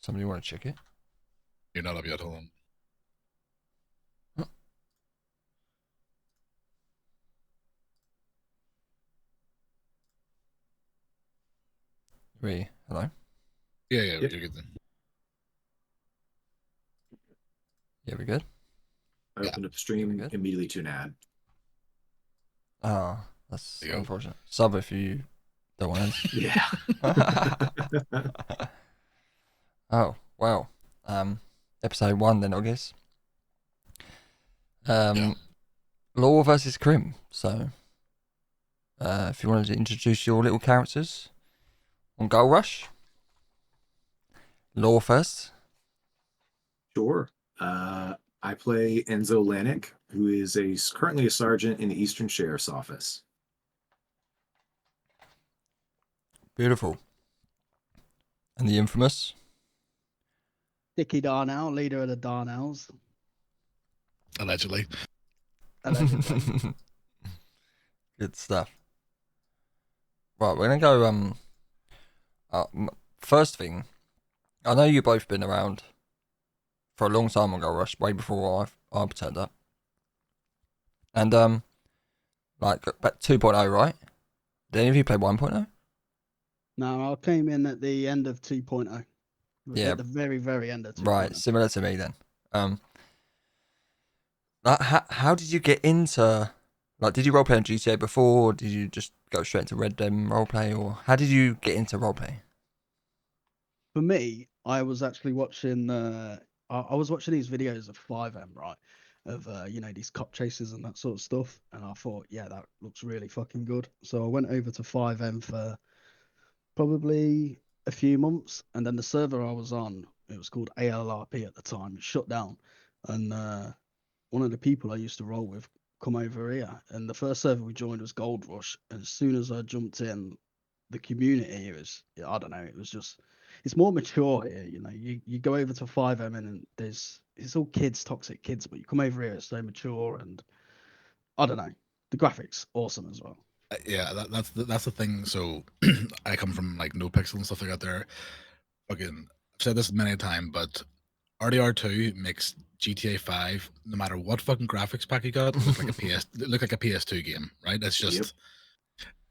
Somebody want to check it? You're not up yet, hold on. Hello? Yeah, Yep. you're good then. Yeah, we good? I opened up the stream good? immediately to an ad. Oh, that's There you go. unfortunate. Sub if you don't want it. Yeah. Oh, wow. Episode 1 then, I guess. Law versus Crim. So, if you wanted to introduce your little characters on Gold Rush. Law first. Sure. I play Enzo Lanik, who is currently a sergeant in the Eastern Sheriff's Office. Beautiful. And the infamous Dickie Darnell, leader of the Darnells. Allegedly. Allegedly. Good stuff. Right, we're gonna go. First thing, I know you've both been around for a long time on Gold Rush, way before I turned up. And like back 2.0, right? Did any of you play 1.0? No, I came in at the end of 2.0. Yeah. At the very, very end of 2.0. Right, similar to me then. Like, how did you get into, like, did you roleplay on GTA before, or did you just go straight into redm roleplay, or how did you get into roleplay? For me, I was actually watching I was watching these videos of 5M, right? Of these cop chases and that sort of stuff. And I thought, yeah, that looks really fucking good. So I went over to 5M for probably a few months, and then the server I was on, it was called ALRP at the time, it shut down. And one of the people I used to roll with come over here, and the first server we joined was Gold Rush. And as soon as I jumped in, the community was, I don't know, it was just, it's more mature here. You go over to 5M and it's all kids, toxic kids, but you come over here, it's so mature, and I don't know, the graphics awesome as well. Yeah, that's the thing. So I come from like no pixel and stuff like that. There, fucking, I've said this many a time, but RDR2 makes GTA 5, no matter what fucking graphics pack you got, look like a PS2 game, right? It's just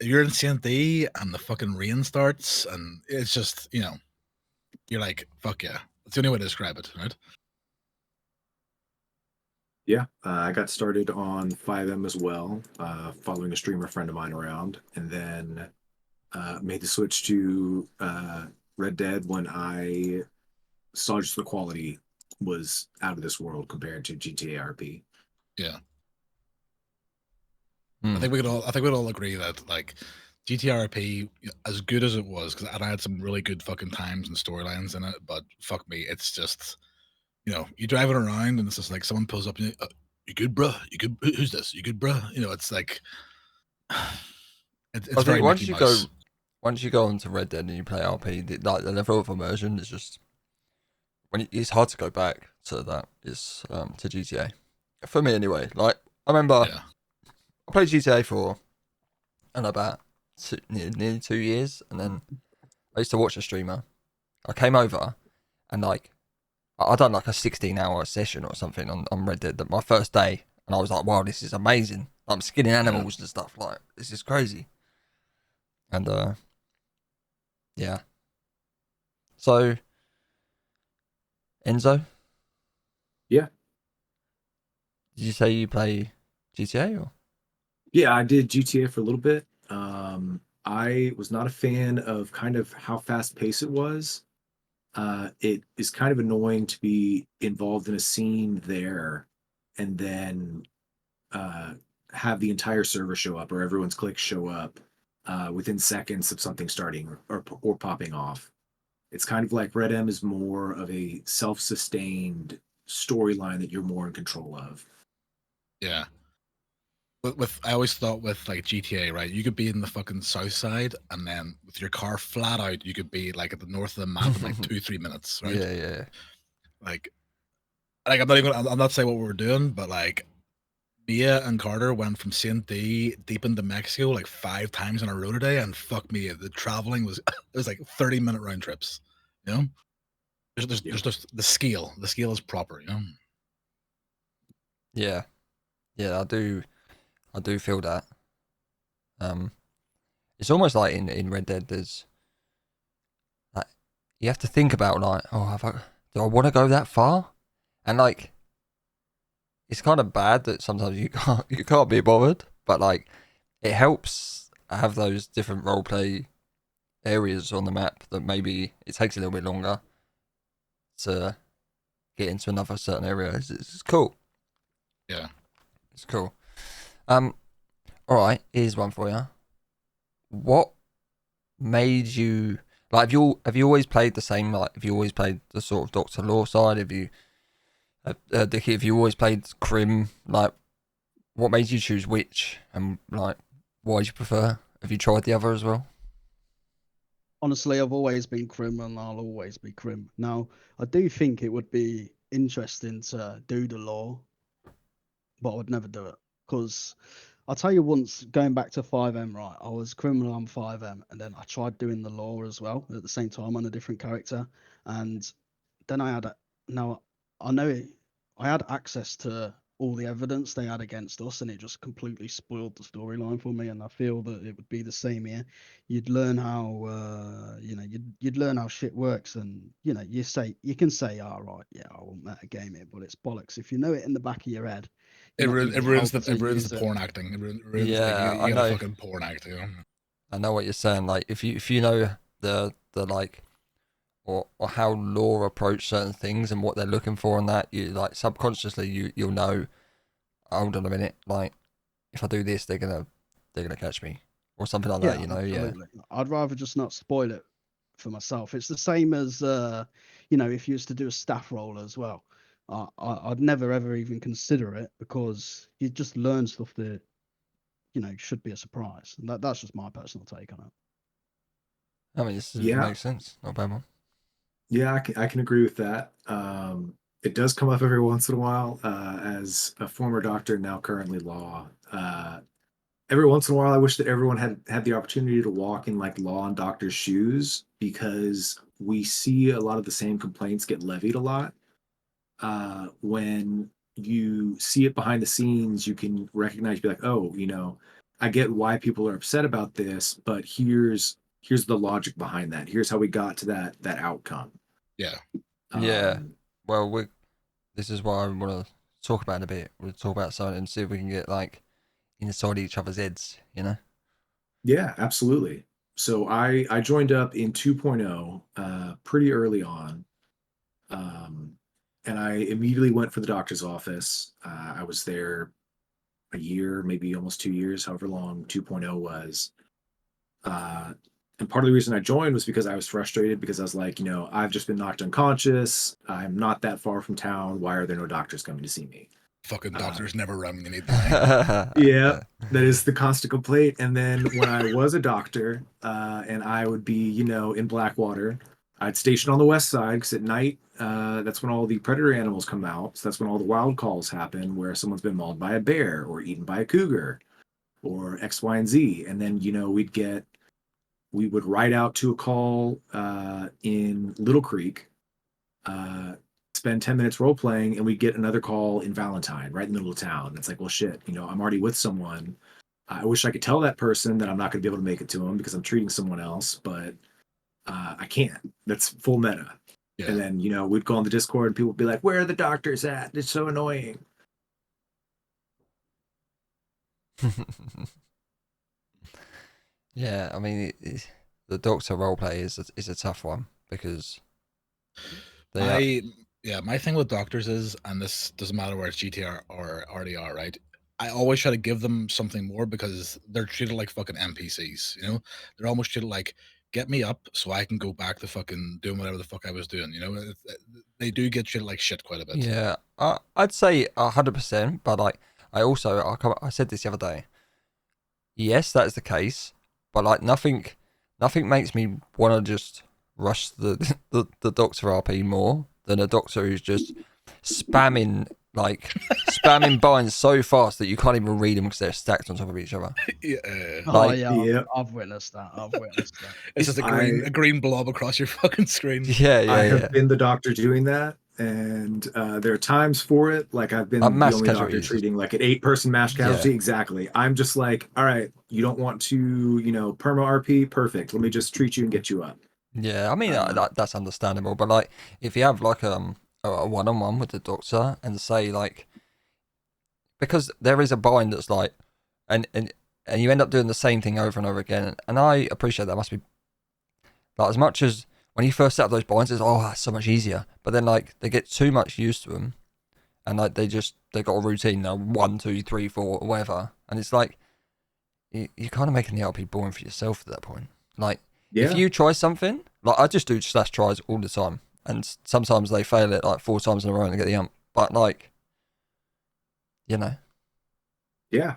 you're in St.D. and the fucking rain starts, and it's just you're like, fuck yeah. That's the only way to describe it, right? Yeah, I got started on 5M as well, following a streamer friend of mine around, and then made the switch to Red Dead when I saw just the quality was out of this world compared to GTA RP. Yeah. I think we'd all agree that like GTRP, as good as it was, because I had some really good fucking times and storylines in it, but fuck me, it's just, you driving around and it's just like someone pulls up and you good, bruh? You good? Who's this? You good, bruh? It's like it's very Mickey Mouse. Once you go onto Red Dead and you play RP, the level of immersion is just, it's hard to go back to that. Is to GTA for me anyway. Like I remember, I played GTA for about nearly 2 years, and then I used to watch a streamer. I came over, and like I done like a 16-hour session or something on Red Dead my first day, and I was like, wow, this is amazing. I'm skinning animals and stuff. Like, this is crazy. And yeah. So Enzo? Yeah. Did you say you play GTA or? Yeah, I did GTA for a little bit. I was not a fan of kind of how fast paced it was. It is kind of annoying to be involved in a scene there and then have the entire server show up or everyone's clicks show up within seconds of something starting or popping off. It's kind of like redm is more of a self-sustained storyline that you're more in control of. Yeah. I always thought with like GTA, right? You could be in the fucking south side, and then with your car flat out, you could be like at the north of the map in like 2-3 minutes, right? Yeah. Like I'm not saying what we were doing, but like Mia and Carter went from St. D deep into Mexico like 5 times in a row today, and fuck me, the traveling was it was like 30-minute round trips, There's just the scale. The scale is proper, you know. Yeah, I do feel that. It's almost like in Red Dead, there's like you have to think about like, oh, do I want to go that far? And like, it's kind of bad that sometimes you can't be bothered, but like, it helps have those different roleplay areas on the map that maybe it takes a little bit longer to get into another certain area. It's cool. Yeah, it's cool. All right, here's one for you. What made you like? Have you always played the same? Like, have you always played the sort of Doctor Law side? Have you, Dickie? Have you always played Crim? Like, what made you choose which? And like, why do you prefer? Have you tried the other as well? Honestly, I've always been Crim and I'll always be Crim. Now, I do think it would be interesting to do the law, but I would never do it because I'll tell you once, going back to 5M, right? I was criminal on 5M and then I tried doing the law as well at the same time on a different character. And then now I know I had access to all the evidence they had against us, and it just completely spoiled the storyline for me. And I feel that it would be the same here. You'd learn how you'd learn how shit works, and you can say, "All right, yeah, I won't metagame it," but it's bollocks. If you know it in the back of your head, it ruins how to use the it. porn acting. It ruins Yeah, like I you gotta know. fucking porn act, you know. I know what you're saying. Like, if you know the like, or how law approach certain things and what they're looking for and that, you like subconsciously you'll know, hold on a minute, like, if I do this, they're gonna catch me or something like that. Yeah, You know, yeah. absolutely. I'd rather just not spoil it for myself. It's the same as if you used to do a staff role as well. I'd never ever even consider it because you just learn stuff that should be a surprise. And that's just my personal take on it. I mean, this Yeah, makes sense. Not a bad one. yeah, I can agree with that. It does come up every once in a while. As a former doctor, now currently law, every once in a while, I wish that everyone had the opportunity to walk in like law and doctor's shoes, because we see a lot of the same complaints get levied a lot. When you see it behind the scenes, you can recognize, be like, oh, I get why people are upset about this, but here's the logic behind that. Here's how we got to that outcome. Yeah. Yeah. Um, Well, this is what I want to talk about in a bit. We'll talk about something and see if we can get like inside each other's heads. You know. yeah, absolutely. So I joined up in 2.0 pretty early on. And I immediately went for the doctor's office. I was there a year, maybe almost 2 years, however long 2.0 was. Uh, and part of the reason I joined was because I was frustrated, because I was like, I've just been knocked unconscious. I'm not that far from town. Why are there no doctors coming to see me? Fucking doctors never run when you need them. Yeah, that is the constant complaint. And then when I was a doctor, and I would be, in Blackwater, I'd station on the west side, because at night, that's when all the predator animals come out. So that's when all the wild calls happen, where someone's been mauled by a bear or eaten by a cougar or X, Y, and Z. And then, we would ride out to a call in Little Creek, spend 10 minutes role playing, and we get another call in Valentine, right in the middle of town. It's like, well, shit, I'm already with someone. I wish I could tell that person that I'm not going to be able to make it to them because I'm treating someone else, but I can't. That's full meta. Yeah. And then, we'd go on the Discord and people would be like, where are the doctors at? It's so annoying. Yeah, I mean, the Doctor roleplay is a tough one because my thing with doctors is, and this doesn't matter where it's GTR or RDR, right? I always try to give them something more because they're treated like fucking NPCs, They're almost treated like, get me up so I can go back to fucking doing whatever the fuck I was doing, They do get treated like shit quite a bit. Yeah, I'd say 100%, but like I said this the other day. Yes, that is the case, but like nothing makes me want to just rush the Doctor RP more than a doctor who's just spamming like spamming binds so fast that you can't even read them because they're stacked on top of each other. Yeah. Like- yeah, I've witnessed that. It's just a green blob across your fucking screen. Yeah, I have been the doctor doing that, and there are times for it. Like I've been the mass only doctor casualties. treating like an 8-person mass casualty. Exactly. I'm just like, all right, you don't want to, perma RP, perfect. Let me just treat you and get you up. Yeah, I mean that's understandable, but like if you have like a one-on-one with the doctor and say like, because there is a bind that's like, and you end up doing the same thing over and over again, and I appreciate that must be like, as much as when you first set up those binds, it's that's so much easier, but then like they get too much used to them, and like they got a routine now, 1, 2, 3, 4, or whatever, and it's like you're kind of making the LP boring for yourself at that point. Like if you try something, like I just do slash tries all the time, and sometimes they fail it like 4 times in a row and they get the ump, but like, Yeah,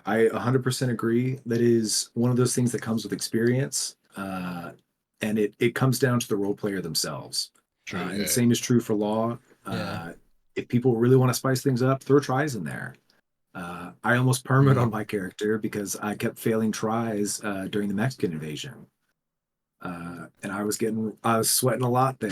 I 100% agree. That is one of those things that comes with experience, and it comes down to the role player themselves. True, and the same is true for law. If people really want to spice things up, throw tries in there. I almost permed on my character because I kept failing tries during the Mexican invasion. And I was sweating a lot there.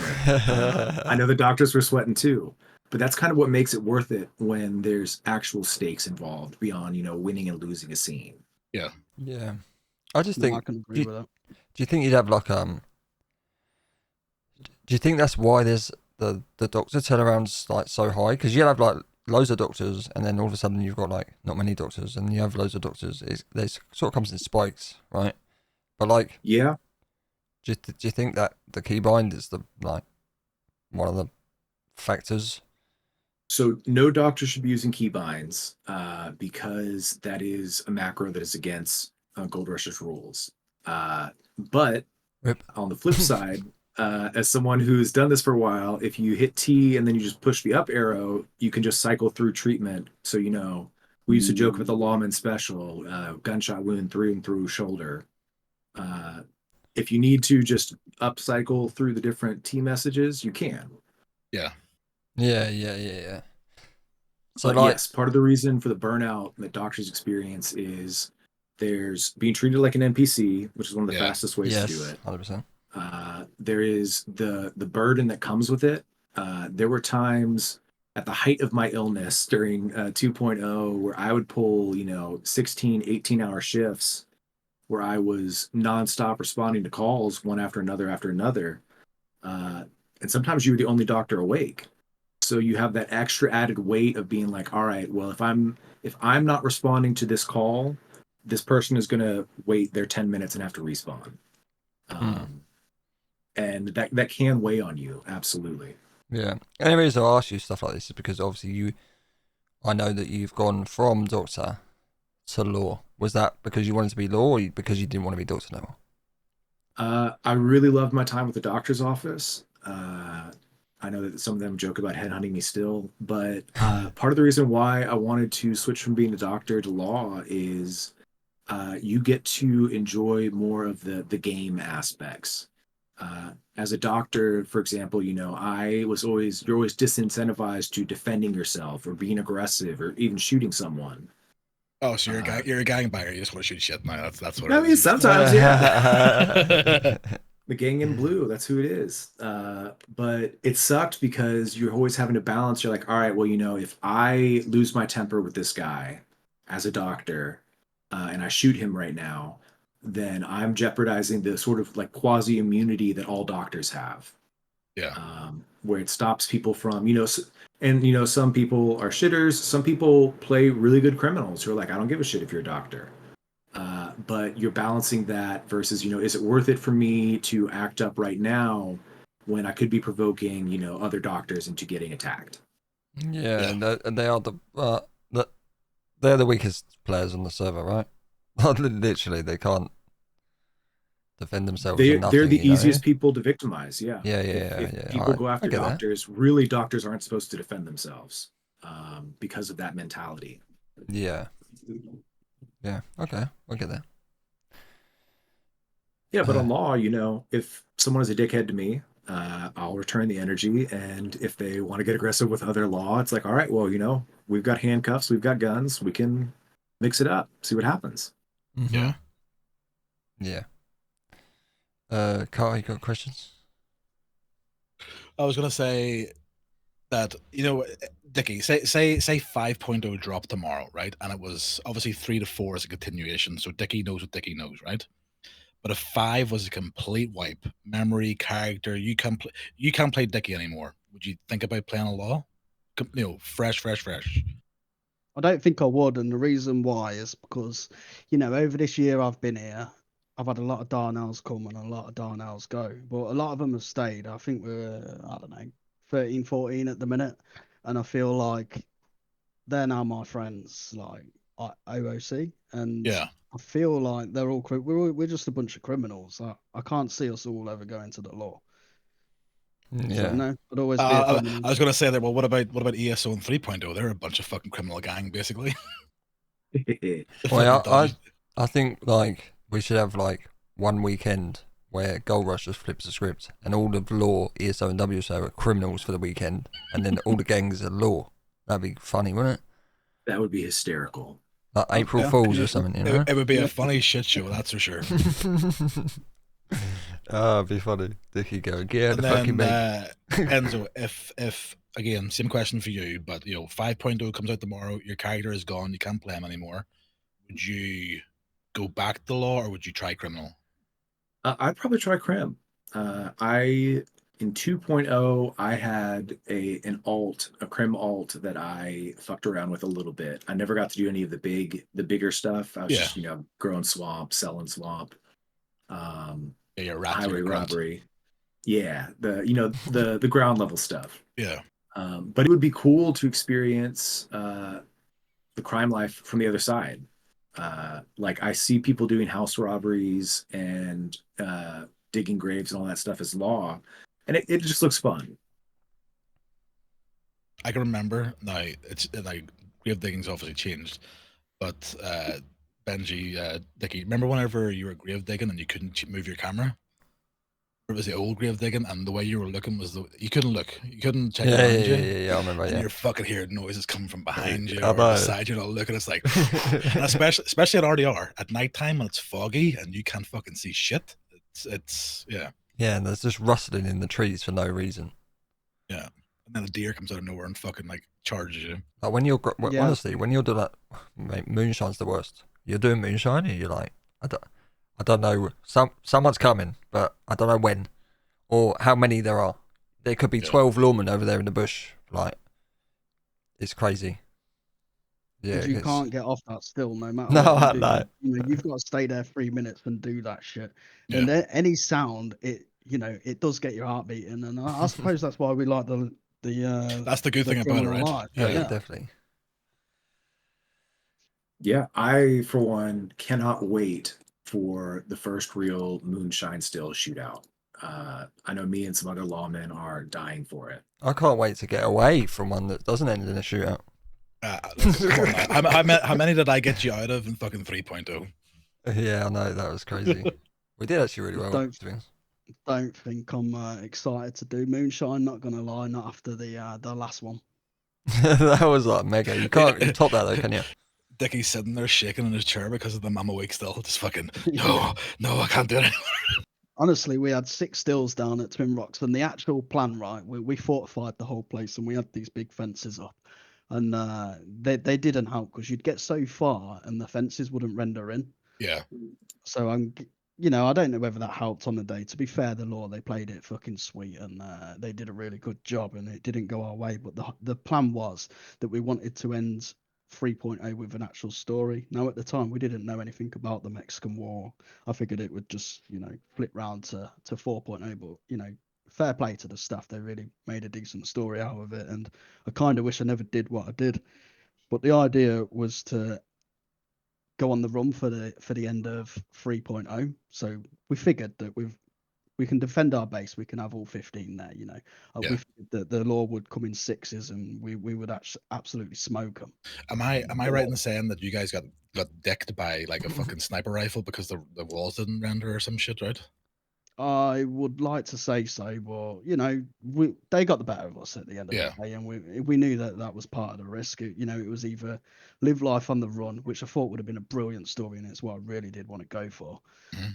I know the doctors were sweating too, but that's kind of what makes it worth it when there's actual stakes involved beyond, winning and losing a scene. Yeah. Yeah. I just think, I can agree with that. Do you think you'd have like, do you think that's why there's the doctor turnaround's like so high? Because you'll have like loads of doctors and then all of a sudden you've got like not many doctors and you have loads of doctors. There's sort of comes in spikes, right? But like, yeah. Do you think that the keybind is the like one of the factors? So no doctor should be using keybinds because that is a macro that is against GoldrushR's rules. But Rip. On the flip side, as someone who's done this for a while, if you hit T and then you just push the up arrow, you can just cycle through treatment. So we used to joke about the lawman special, gunshot wound through and through shoulder. If you need to just upcycle through the different T messages, you can. Yeah. Yeah. So but yes, part of the reason for the burnout that doctors experience is there's being treated like an NPC, which is one of the fastest ways to do it. 100%. There is the burden that comes with it. There were times at the height of my illness during 2.0 where I would pull, 16, 18-hour shifts where I was nonstop responding to calls one after another. And sometimes you were the only doctor awake. So you have that extra added weight of being like, all right, well, if I'm not responding to this call, this person is going to wait their 10 minutes and have to respawn. And that can weigh on you. Absolutely. Yeah. And the reason I ask you stuff like this is because obviously I know that you've gone from doctor to law. Was that because you wanted to be law or because you didn't want to be doctor no more? I really loved my time with the doctor's office. I know that some of them joke about headhunting me still, but part of the reason why I wanted to switch from being a doctor to law is you get to enjoy more of the game aspects. As a doctor, for example, you're always disincentivized to defending yourself or being aggressive or even shooting someone. Oh, so you're a gangbanger. You just want to shoot shit. No, that's what. I mean, sometimes, yeah. The gang in blue, that's who it is. But it sucked because you're always having to balance. You're like, all right, well, if I lose my temper with this guy as a doctor and I shoot him right now, then I'm jeopardizing the sort of like quasi immunity that all doctors have. Yeah. Where it stops people from, some people are shitters. Some people play really good criminals who are like, I don't give a shit if you're a doctor. But you're balancing that versus, is it worth it for me to act up right now when I could be provoking, other doctors into getting attacked? Yeah. And they are they're the weakest players on the server, right? Literally, they can't defend themselves. They're the easiest people to victimize. Yeah. If people go after doctors, really doctors aren't supposed to defend themselves because of that mentality. Yeah. Okay, I'll get that. Yeah, but on law, if someone is a dickhead to me, I'll return the energy, and if they want to get aggressive with other law, it's like, all right, well, we've got handcuffs, we've got guns, we can mix it up, see what happens. Yeah. Yeah. Carl, you got questions? I was gonna say that, you know, Dickie, say 5.0 dropped tomorrow, right? And it was obviously 3 to 4 as a continuation, so Dickie knows what Dickie knows, right? But if 5 was a complete wipe, memory, character, you can't play Dickie anymore. Would you think about playing a law? You know, fresh. I don't think I would, and the reason why is because, you know, over this year I've been here, I've had a lot of Darnells come and a lot of Darnells go, but a lot of them have stayed. I think we're, I don't know, 13, 14 at the minute, and I feel like they're now my friends, like OOC, and Yeah. I feel like they're all we're just a bunch of criminals. I can't see us all ever going to the law. Yeah. So no, I'd always be. I was gonna say that. Well, what about ESO and 3.0? They're a bunch of fucking criminal gang, basically. Well, I think like we should have like one weekend where Gold Rush just flips the script and all of law, ESO and WSO are criminals for the weekend, and then all the gangs are law. That'd be funny, wouldn't it? That would be hysterical. Like April Fools or something, you know? It would be a funny shit show, that's for sure. Oh, it'd be funny. Dickie going, get And the then, fucking mate. Enzo, if again, same question for you, but you know, 5.0 comes out tomorrow, your character is gone, you can't play him anymore. Would you go back to law or would you try criminal? I'd probably try Crim. In 2.0, I had a Crim alt that I fucked around with a little bit. I never got to do any of the bigger stuff. I was just, you know, growing swamp, selling swamp. Highway robbery. Yeah, the ground level stuff. Yeah. But it would be cool to experience the crime life from the other side. Like I see people doing house robberies and digging graves and all that stuff as law, and it just looks fun. I can remember now. It's like grave digging's obviously changed, but Benji, Dickie, remember whenever you were grave digging and you couldn't move your camera? It was the old grave digging, and the way you were looking was you couldn't look, you couldn't check around you. Yeah, I remember. And you're fucking hearing noises coming from behind you or beside you. You're not looking. It's like, and especially at RDR at nighttime when it's foggy and you can't fucking see shit. It's yeah. Yeah, and there's just rustling in the trees for no reason. Yeah, and then a deer comes out of nowhere and fucking like charges you. Like when you're honestly, when you're doing that, mate, moonshine's the worst. You're doing moonshine and you're like, I don't know, someone's coming, but I don't know when or how many there are. There could be 12 lawmen over there in the bush. Like, it's crazy. Yeah, you can't get off that still, no matter. No, what you do. no. You know, you've got to stay there 3 minutes and do that shit. Yeah. And any sound, it does get your heart beating. And I suppose that's why we like the that's the good thing about it, right? Yeah, definitely. Yeah, I for one cannot wait for the first real moonshine still shootout. I know me and some other lawmen are dying for it. I can't wait to get away from one that doesn't end in a shootout. How many did I get you out of in fucking 3.0? Yeah, I know, that was crazy. We did actually really well. Don't think I'm excited to do moonshine. Not gonna lie, not after the last one. That was like mega. You can't top that though, can you? Dickie's sitting there shaking in his chair because of the mama week still. Just fucking no, I can't do it anymore. Honestly, we had 6 stills down at Twin Rocks, and the actual plan, right? We fortified the whole place, and we had these big fences up, and they didn't help because you'd get so far, and the fences wouldn't render in. Yeah. So I don't know whether that helped on the day. To be fair, the law, they played it fucking sweet, and they did a really good job, and it didn't go our way. But the plan was that we wanted to end 3.0 with an actual story. Now, at the time, we didn't know anything about the Mexican War. I figured it would just, flip round to 4.0. But, fair play to the staff. They really made a decent story out of it. And I kind of wish I never did what I did. But the idea was to go on the run for the end of 3.0. So we figured that we can defend our base. We can have all 15 there, We figured that the law would come in 6s and we would absolutely smoke them. Am I right in saying that you guys got decked by like a fucking sniper rifle because the walls didn't render or some shit, right? I would like to say so, but you know, they got the better of us at the end of the day, and we knew that was part of the risk. You know, it was either live life on the run, which I thought would have been a brilliant story, and it's what I really did want to go for.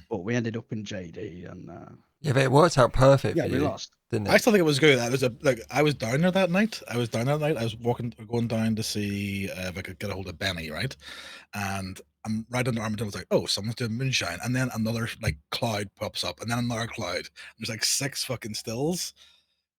But we ended up in JD, and yeah, but it worked out perfect yeah, for we you, lost. didn't I it? still think it was good. I was down there that night. I was going down to see if I could get a hold of Benny, right? And I'm right under Armageddon. I was like, oh, someone's doing moonshine, and then another like cloud pops up, and then another cloud. There's like 6 fucking stills.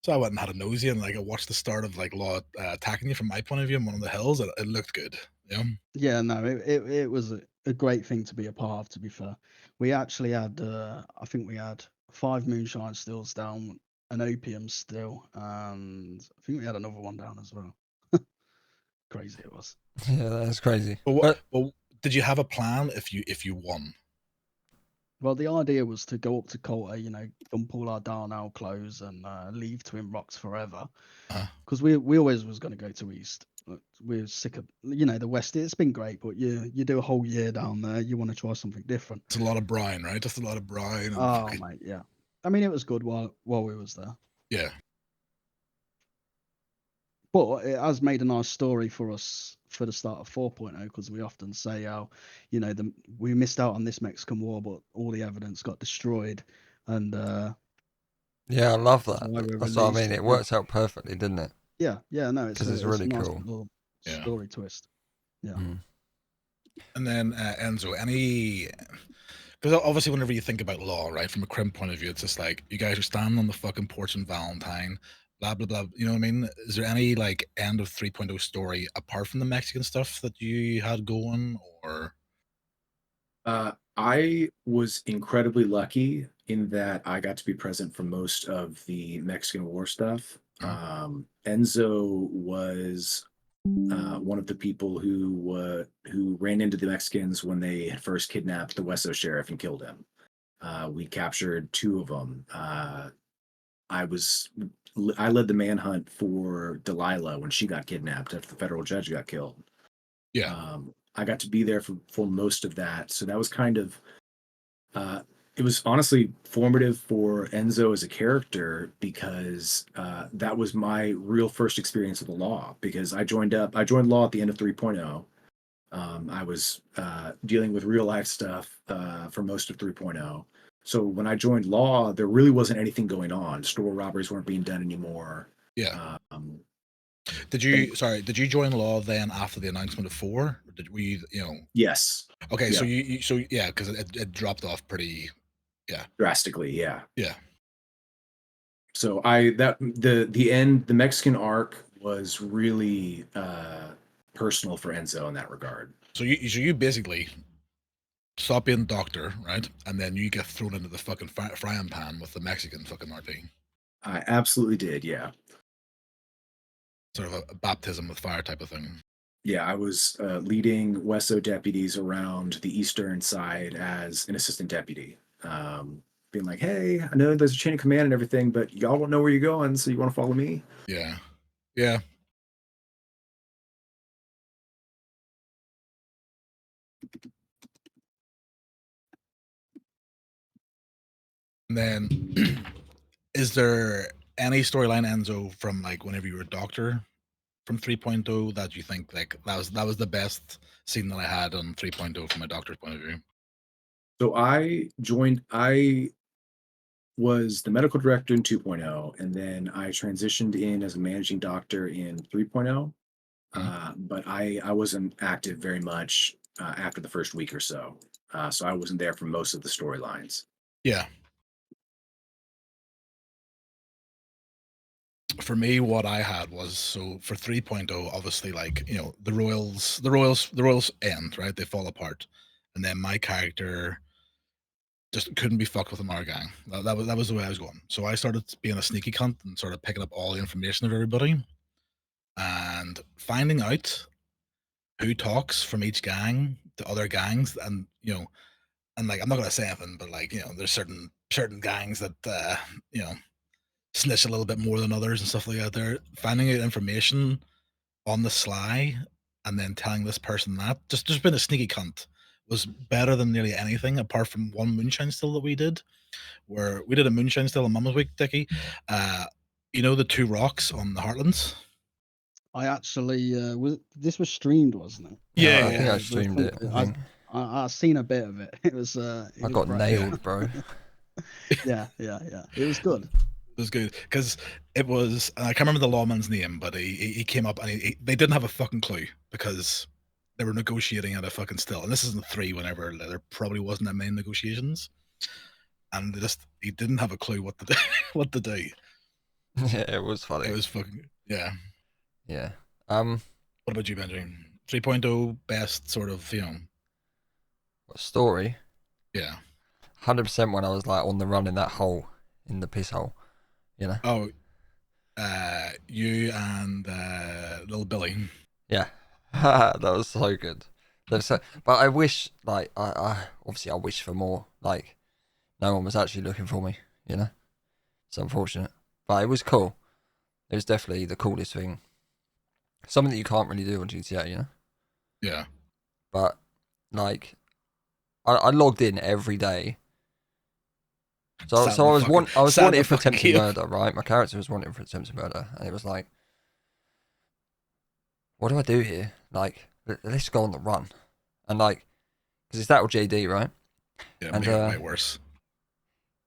So I went and had a nosy, and like I watched the start of like Law attacking you from my point of view on one of the hills. And it looked good. Yeah. Yeah, no, it was a great thing to be a part of. To be fair, we actually had I think we had 5 moonshine stills down, an opium still, and I think we had another one down as well. Crazy it was. Yeah, that's crazy. But did you have a plan if you won? Well, the idea was to go up to Coulter, you know, dump all our Darnell clothes and leave Twin Rocks forever. Because we always was going to go to East. We're sick of, you know, the West. It's been great, but you do a whole year down there. You want to try something different. It's a lot of brine, right? Just a lot of brine. And oh, mate, yeah. I mean, it was good while we was there. Yeah. But it has made a nice story for us for the start of 4.0, because we often say how, you know, we missed out on this Mexican war, but all the evidence got destroyed. And yeah, I love that. That's what I mean. It It works out perfectly, didn't it? Yeah, no, because it's really a nice cool. little story twist. Yeah. And then Enzo, because obviously whenever you think about Law, right, from a Crim point of view, it's just like you guys are standing on the fucking porch on Valentine, blah blah blah. You know what I mean? Is there any like end of 3.0 story apart from the Mexican stuff that you had going, or? I was incredibly lucky in that I got to be present for most of the Mexican War stuff. Enzo was one of the people who ran into the Mexicans when they had first kidnapped the Westo sheriff and killed him. We captured 2 of them. I led the manhunt for Delilah when she got kidnapped after the federal judge got killed. Yeah. I got to be there for most of that. So that was kind of, it was honestly formative for Enzo as a character, because that was my real first experience with the law, because I joined law at the end of 3.0. I was dealing with real life stuff for most of 3.0. So when I joined law, there really wasn't anything going on. Store robberies weren't being done anymore. Yeah. Did you join law then after the announcement of 4? Or did we, Yes. Okay, yeah. so because it dropped off pretty, drastically, yeah. Yeah. So the Mexican arc was really personal for Enzo in that regard. So you basically stop being doctor, right? And then you get thrown into the fucking frying pan with the Mexican fucking RP. I absolutely did, yeah. Sort of a baptism with fire type of thing. Yeah, I was leading Westo deputies around the eastern side as an assistant deputy. Being like, hey, I know there's a chain of command and everything, but y'all don't know where you're going, so you want to follow me? Yeah. Yeah. And then, is there any storyline, Enzo, from like whenever you were a doctor from 3.0 that you think like that was the best scene that I had on 3.0 from a doctor's point of view? So I was the medical director in 2.0, and then I transitioned in as a managing doctor in 3.0. But I wasn't active very much after the first week or so. So I wasn't there for most of the storylines. Yeah. For me, what I had was, so for 3.0, obviously, like, the royals end, right? They fall apart. And then my character just couldn't be fucked with another gang. That was the way I was going. So I started being a sneaky cunt and started picking up all the information of everybody and finding out who talks from each gang to other gangs. And, and like, I'm not going to say anything, but like, there's certain gangs that, snitch a little bit more than others and stuff like that. There, finding out information on the sly and then telling this person that, just being a sneaky cunt was better than nearly anything, apart from one moonshine still that we did, where we did a moonshine still on Mama's Week, Dickie. You know the two rocks on the Heartlands? I actually this was streamed, wasn't it? Yeah, Yeah, I think I Or streamed it. I think I seen a bit of it. It was I got brave. nailed, bro. Yeah. It was good. It was good because it was. I can't remember the lawman's name, but he came up and they didn't have a fucking clue because they were negotiating at a fucking still. And this isn't 3. Whenever there probably wasn't that many negotiations, and he didn't have a clue what to do. What to do. Yeah, it was funny. It was fucking yeah. What about you, Benjamin? 3.0 best sort of What story? Yeah. 100% when I was like on the run in that hole, in the piss hole, you know. Oh, you and little Billy. Yeah, that was so good. But I wish, like, I obviously I wish for more. Like, no one was actually looking for me, you know. It's unfortunate, but it was cool. It was definitely the coolest thing. Something that you can't really do on GTA, you know. Yeah. But like, I logged in every day. So I was wanted for attempted murder, right? My character was wanted for attempted murder, and it was like, what do I do here? Like, let's go on the run, and like, because it's that or JD, right? Yeah, and way worse.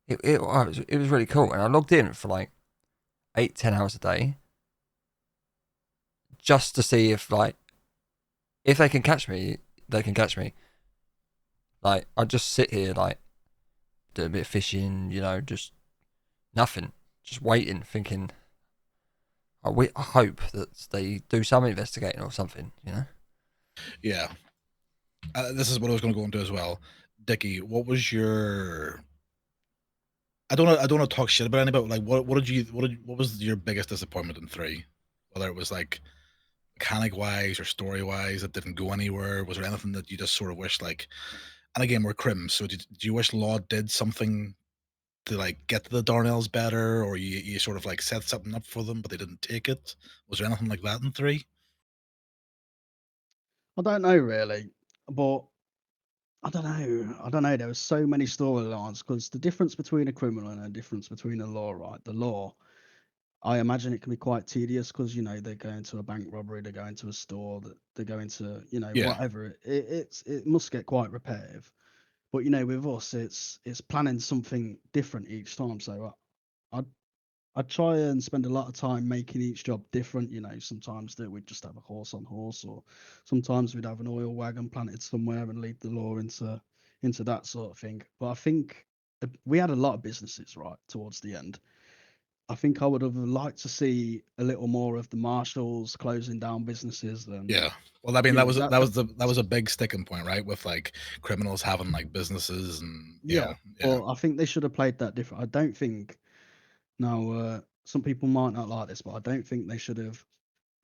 It was really cool, and I logged in for like 8-10 hours a day, just to see if they can catch me, they can catch me. Like, I just sit here like, do a bit of fishing, you know, just nothing, just waiting, thinking. I hope that they do some investigating or something, you know. Yeah. This is what I was going to go into as well. Dickie, what was your? I don't want to talk shit about anybody. Like, what was your biggest disappointment in 3? Whether it was like mechanic wise or story wise that didn't go anywhere. Was there anything that you just sort of wish like? And again, we're Crim, so do you wish Law did something to like get to the Darnells better, or you sort of like set something up for them but they didn't take it? Was there anything like that in 3? I don't know really, but I don't know. There were so many storylines because the difference between a criminal and a difference between a law, right? The law, I imagine it can be quite tedious because they go into a bank robbery, they go into a store, that they go into Yeah. whatever. It must get quite repetitive. But with us, it's planning something different each time. So I'd try and spend a lot of time making each job different. Sometimes that we'd just have a horse on horse, or sometimes we'd have an oil wagon planted somewhere and lead the law into that sort of thing. But I think we had a lot of businesses right towards the end. I think I would have liked to see a little more of the marshals closing down businesses than Yeah. Well, I mean, that was a big sticking point, right? With like criminals having like businesses and yeah. Well, I think they should have played that different. I don't think now some people might not like this, but I don't think they should have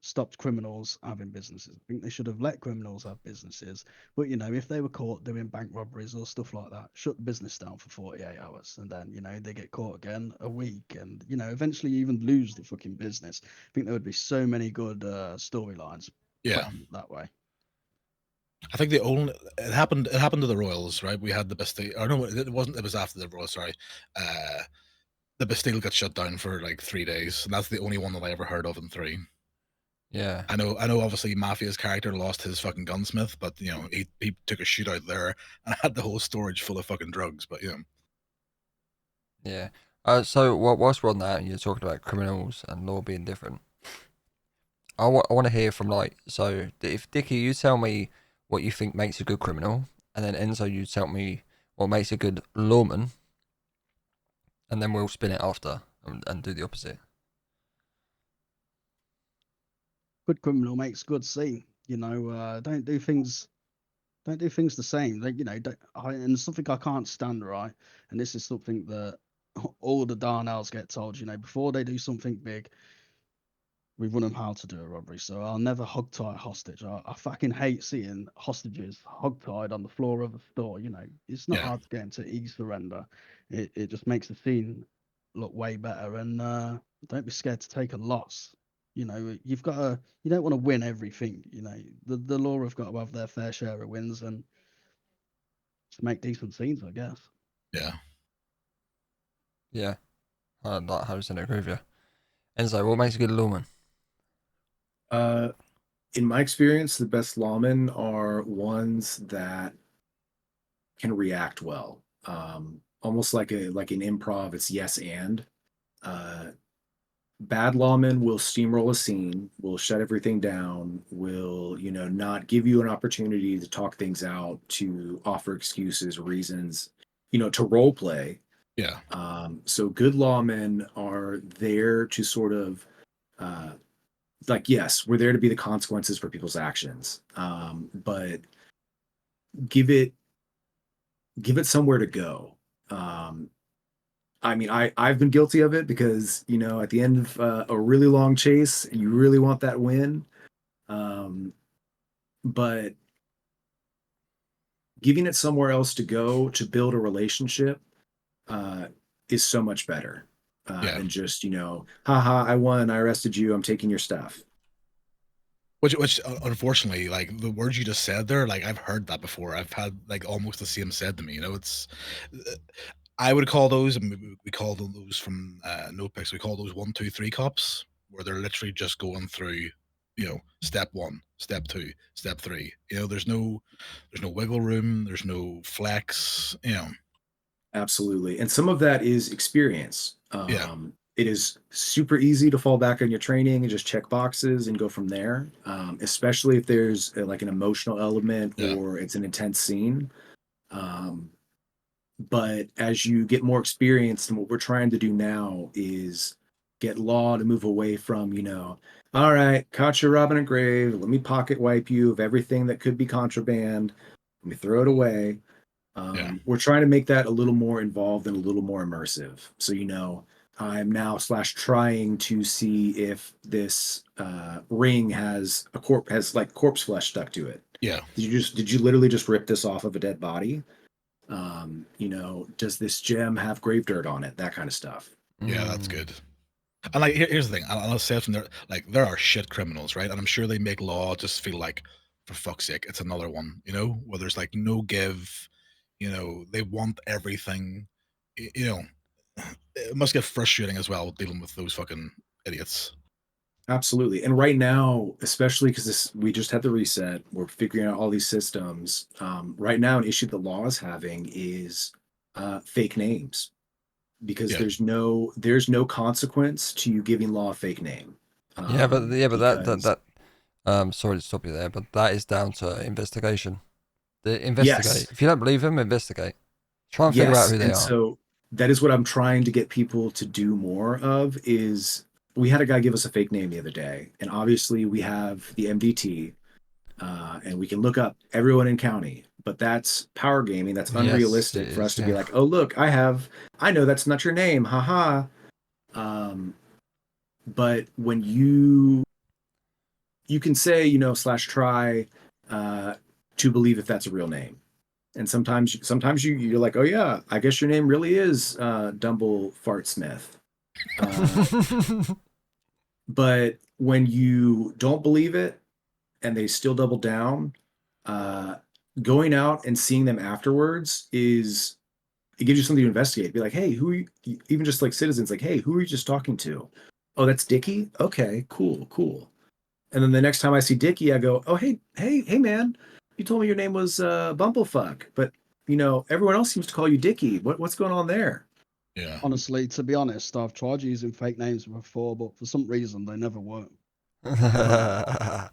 stopped criminals having businesses. I think they should have let criminals have businesses. But if they were caught doing bank robberies or stuff like that, shut the business down for 48 hours, and then they get caught again a week, and eventually you even lose the fucking business. I think there would be so many good storylines playing that way. I think it happened to the Royals, right? We had the Bastille, or no, it wasn't. It was after the Royals. Sorry, the Bastille got shut down for like 3 days, and that's the only one that I ever heard of in 3. Yeah, I know. Obviously, Mafia's character lost his fucking gunsmith, but he took a shootout there and had the whole storage full of fucking drugs. But yeah. So whilst we're on that, and you're talking about criminals and law being different, I want to hear from so if Dickie, you tell me what you think makes a good criminal, and then Enzo, you tell me what makes a good lawman, and then we'll spin it after and do the opposite. Good criminal makes good scene. Don't do things the same. And something I can't stand, right? And this is something that all the Darnells get told. Before they do something big, we run them how to do a robbery. So I'll never hog tie a hostage. I fucking hate seeing hostages hog tied on the floor of a store. It's not hard to get them to surrender. It just makes the scene look way better. And don't be scared to take a loss. You've got to. You don't want to win everything. The law have got to have their fair share of wins, and to make decent scenes, I guess. Yeah. Yeah. I like 100% agree with you. Enzo, what makes a good lawman? In my experience, the best lawmen are ones that can react well. Almost like an improv, it's yes and. Uh, Bad lawmen will steamroll a scene, will shut everything down, will, not give you an opportunity to talk things out, to offer excuses, reasons, to role play. Yeah. So good lawmen are there to sort of yes, we're there to be the consequences for people's actions. But give it somewhere to go. I mean, I've been guilty of it because, at the end of a really long chase, you really want that win. But giving it somewhere else to go to build a relationship is so much better than just, haha, I won, I arrested you, I'm taking your stuff. Which unfortunately, like the words you just said there, like I've heard that before. I've had like almost the same said to me. It's I would call those, and we call those from No Picks. We call those 1, 2, 3 cops, where they're literally just going through, step 1, step 2, step 3. There's no wiggle room. There's no flex. Absolutely, and some of that is experience. Yeah. It is super easy to fall back on your training and just check boxes and go from there, especially if there's like an emotional element or it's an intense scene. But as you get more experienced, and what we're trying to do now is get law to move away from, all right, caught you robbing a grave. Let me pocket wipe you of everything that could be contraband. Let me throw it away. We're trying to make that a little more involved and a little more immersive. So, I'm now trying to see if this ring has like corpse flesh stuck to it. Yeah. Did you literally just rip this off of a dead body? Does this gem have grave dirt on it? That kind of stuff. Yeah, that's good. And like, here's the thing. I'll say from there, like there are shit criminals, right? And I'm sure they make law just feel like, for fuck's sake, it's another one, where there's like no give, they want everything, it must get frustrating as well dealing with those fucking idiots. Absolutely. And right now, especially because we just had the reset, we're figuring out all these systems. Right now, an issue the law is having is fake names, because there's no consequence to you giving law a fake name. That sorry to stop you there, but that is down to investigation. Investigate. If you don't believe them, investigate. Try and figure out who they are. So that is what I'm trying to get people to do more of. Is we had a guy give us a fake name the other day, and obviously we have the MDT, and we can look up everyone in county, but that's power gaming. That's unrealistic for us to be like, oh, look, I know that's not your name. Haha. But when you can say, /try to believe if that's a real name. And sometimes you're like, oh yeah, I guess your name really is Dumble Fart Smith. But when you don't believe it and they still double down, going out and seeing them afterwards it gives you something to investigate. Be like, hey, who are you? Even just like citizens, like, hey, who are you just talking to? Oh, that's Dickie? Okay, cool. And then the next time I see Dickie, I go, oh, hey, man, you told me your name was Bumblefuck, but everyone else seems to call you Dickie. What's going on there? Yeah. Honestly, to be honest, I've tried using fake names before, but for some reason they never work. Yeah.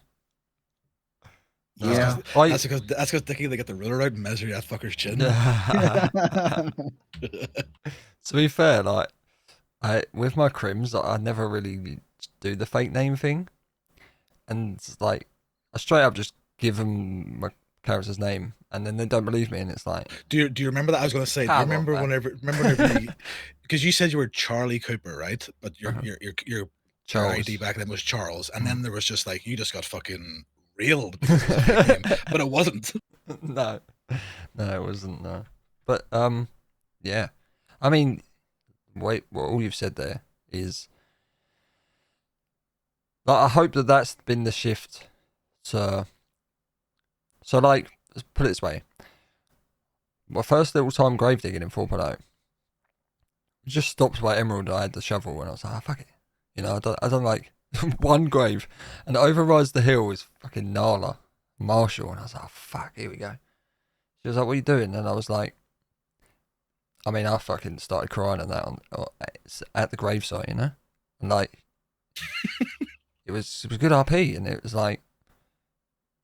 That's because Dickie, they get the ruler out and measure that fucker's chin. To be fair, like with my crims, I never really do the fake name thing. And like, I straight up just give them my character's name, and then they don't believe me, and it's like. Do you remember that? I was going to say. Do you remember whenever because you said you were Charlie Cooper, right? But your ID back then was Charles, and then there was just like you just got fucking railed because it was a fake name, but it wasn't. No, it wasn't. No, but yeah. I mean, wait, what all you've said there is. Like, I hope that's been the shift. So like, let's put it this way. my first little time grave digging in 4.0, just stopped by Emerald. I had the shovel and I was like, oh, fuck it. You know, I done like one grave, and over Rise the Hill is fucking Nala Marshall, and I was like, oh, fuck, here we go. She was like, what are you doing? And I was like, I mean, I fucking started crying at that at the gravesite, you know, and like it was good RP, and it was like,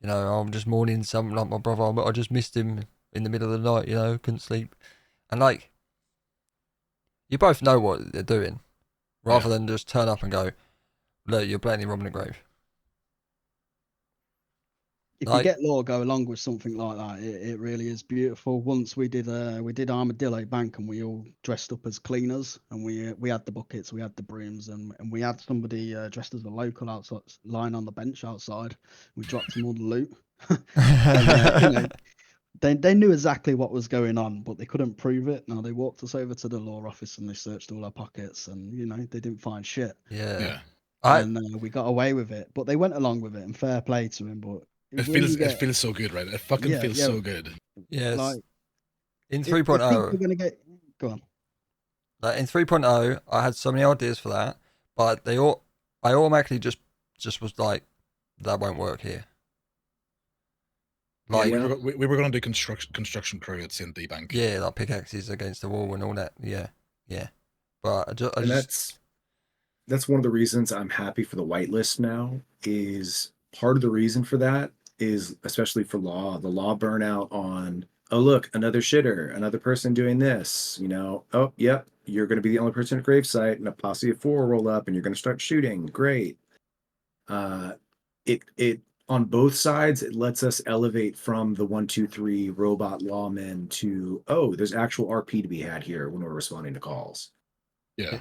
you know, I'm just mourning something like my brother. I just missed him in the middle of the night, you know, couldn't sleep, and like you both know what they're doing, rather than just turn up and go, look, you're blatantly robbing a grave. If you get lore go along with something like that, it really is beautiful. Once we did Armadillo Bank, and we all dressed up as cleaners, and we had the buckets, we had the brooms, and we had somebody dressed as a local outside, lying on the bench outside. We dropped them all the loot. And, you know, they knew exactly what was going on, but they couldn't prove it. Now they walked us over to the law office and they searched all our pockets, and you know they didn't find shit. Yeah. And we got away with it, but they went along with it, and fair play to him. But it feels so good, right? It fucking feels so good. Yes. Like, in 3.0, we're gonna get go on. Like in 3.0, I had so many ideas for that, but I automatically just was like, that won't work here. Like we were going to do construction crew at St. Bank. Yeah, like pickaxes against the wall and all that. Yeah. But that's one of the reasons I'm happy for the whitelist now. Is part of the reason for that is, especially for the law burnout on, oh look, another shitter, another person doing this. You know, oh yep, you're going to be the only person at gravesite, and a posse of 4 roll up, and you're going to start shooting. Great. It on both sides, it lets us elevate from the 1, 2, 3 robot lawmen to, oh, there's actual RP to be had here when we're responding to calls. Yeah.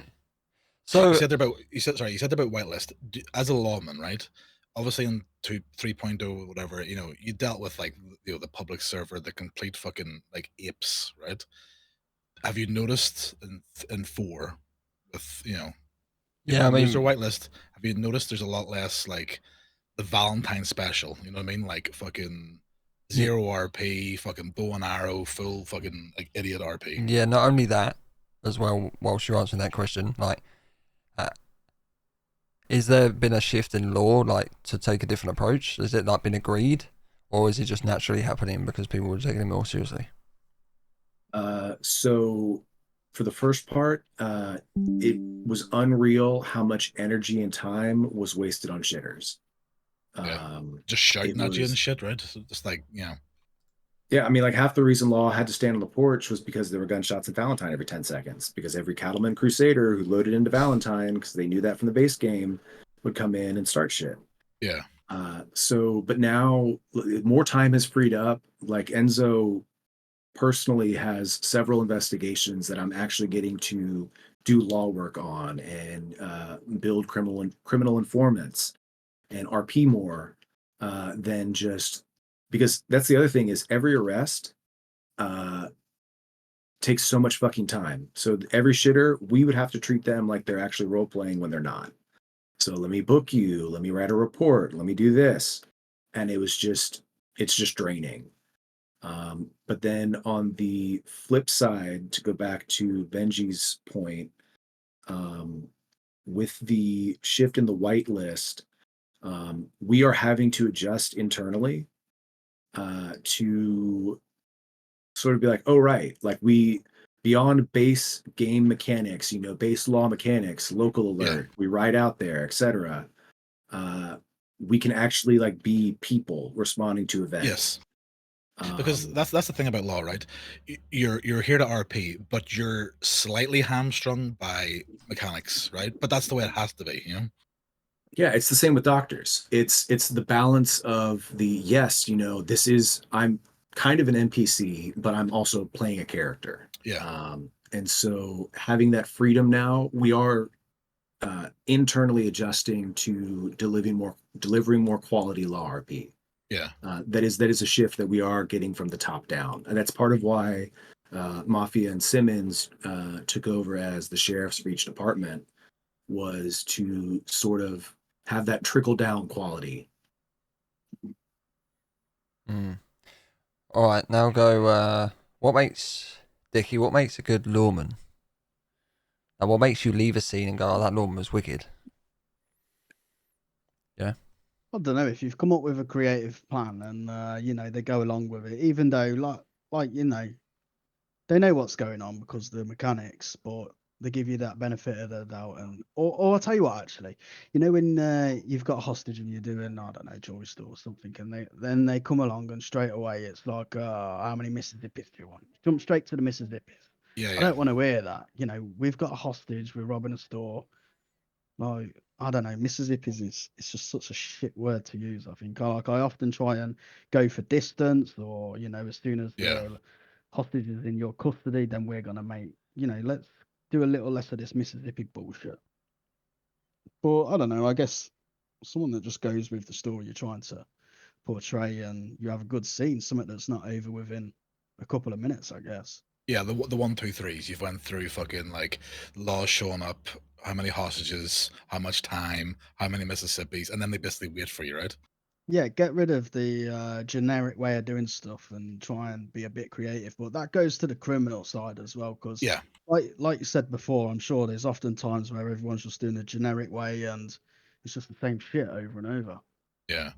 So you said about whitelist as a lawman, right? Obviously in 3.0 whatever, you know, you dealt with like, you know, the public server, the complete fucking like apes, right? Have you noticed in 4 with, you know, I mean, user whitelist, have you noticed there's a lot less like the Valentine special, you know what I mean? Like fucking 0 RP, fucking bow and arrow, full fucking like idiot RP. Yeah, not only that as well, whilst you're answering that question, like, is there been a shift in law, like, to take a different approach? Has it like been agreed, or is it just naturally happening because people were taking it more seriously? So for the first part, it was unreal how much energy and time was wasted on shitters. Just shouting at you and shit, right? Just like, you know. Yeah, I mean, like half the reason Law had to stand on the porch was because there were gunshots at Valentine every 10 seconds, because every cattleman crusader who loaded into Valentine, because they knew that from the base game, would come in and start shit. Yeah. But now more time has freed up. Like Enzo personally has several investigations that I'm actually getting to do law work on, and build criminal informants and RP more than just, because that's the other thing is every arrest takes so much fucking time. So every shitter, we would have to treat them like they're actually role playing when they're not. So let me book you, let me write a report, let me do this. And it's just draining. But then on the flip side, to go back to Benji's point, with the shift in the whitelist, we are having to adjust internally to sort of be like, oh, right, like we, beyond base game mechanics, you know, base law mechanics, local alert, we ride out there, etc. We can actually like be people responding to events. Yes. Because that's the thing about law, right? You're here to RP, but you're slightly hamstrung by mechanics, right? But that's the way it has to be, you know? Yeah, it's the same with doctors. It's the balance of the, yes, you know, I'm kind of an NPC, but I'm also playing a character. Yeah. And so having that freedom now, we are internally adjusting to delivering more quality law RP. Yeah. That is a shift that we are getting from the top down. And that's part of why Mafia and Simmons took over as the sheriff's for each department, was to sort of have that trickle down quality. All right, now go what makes Dickie? What makes a good lawman? And what makes you leave a scene and go, "Oh, that lawman was wicked"? Yeah. I don't know if you've come up with a creative plan and you know they go along with it, even though like you know they know what's going on because of the mechanics, but they give you that benefit of the doubt. And or I'll tell you what, actually, you know when you've got a hostage and you're doing I don't know jewelry store or something, and they come along and straight away it's like, how many Mississippis do you want? Jump straight to the Mississippis. Yeah, I yeah. don't want to hear that. You know, we've got a hostage, we're robbing a store. Like, I don't know, Mississippi is it's just such a shit word to use. I think I often try and go for distance, or you know, as soon as Yeah. the hostage is in your custody, then we're gonna make you know, let's do a little less of this Mississippi bullshit. But I don't know, I guess someone that just goes with the story you're trying to portray, and you have a good scene, something that's not over within a couple of minutes, I guess. Yeah, the 1, 2, 3s. You've went through fucking like laws showing up, how many hostages, how much time, how many Mississippis, and then they basically wait for you, right? Yeah, get rid of the generic way of doing stuff and try and be a bit creative. But that goes to the criminal side as well, because Yeah, like you said before, I'm sure there's often times where everyone's just doing the generic way and it's just the same shit over and over. yeah.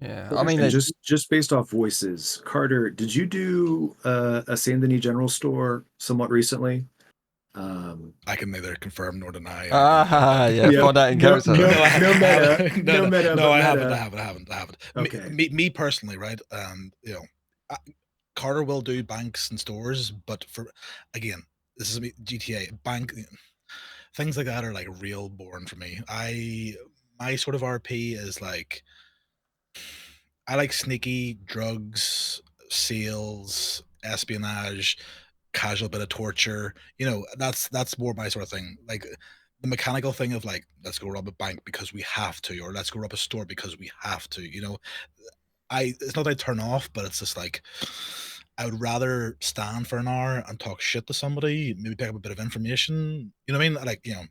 Yeah. I mean, And just based off voices, Carter, did you do a Saint Denis General Store somewhat recently? I can neither confirm nor deny. yeah, Yeah, find out in no, character. no, I- no meta, no meta, No, but I meta. haven't. Okay. Me personally, right? You know, Carter will do banks and stores, but for again, this is GTA bank things like that are like real boring for me. My sort of RP is like I like sneaky drugs, sales, espionage, casual bit of torture. You know, that's more my sort of thing. Like the mechanical thing of like, let's go rob a bank because we have to, or let's go rob a store because we have to. You know, it's not that I turn off, but it's just like I would rather stand for an hour and talk shit to somebody, maybe pick up a bit of information. You know what I mean? Like, you know.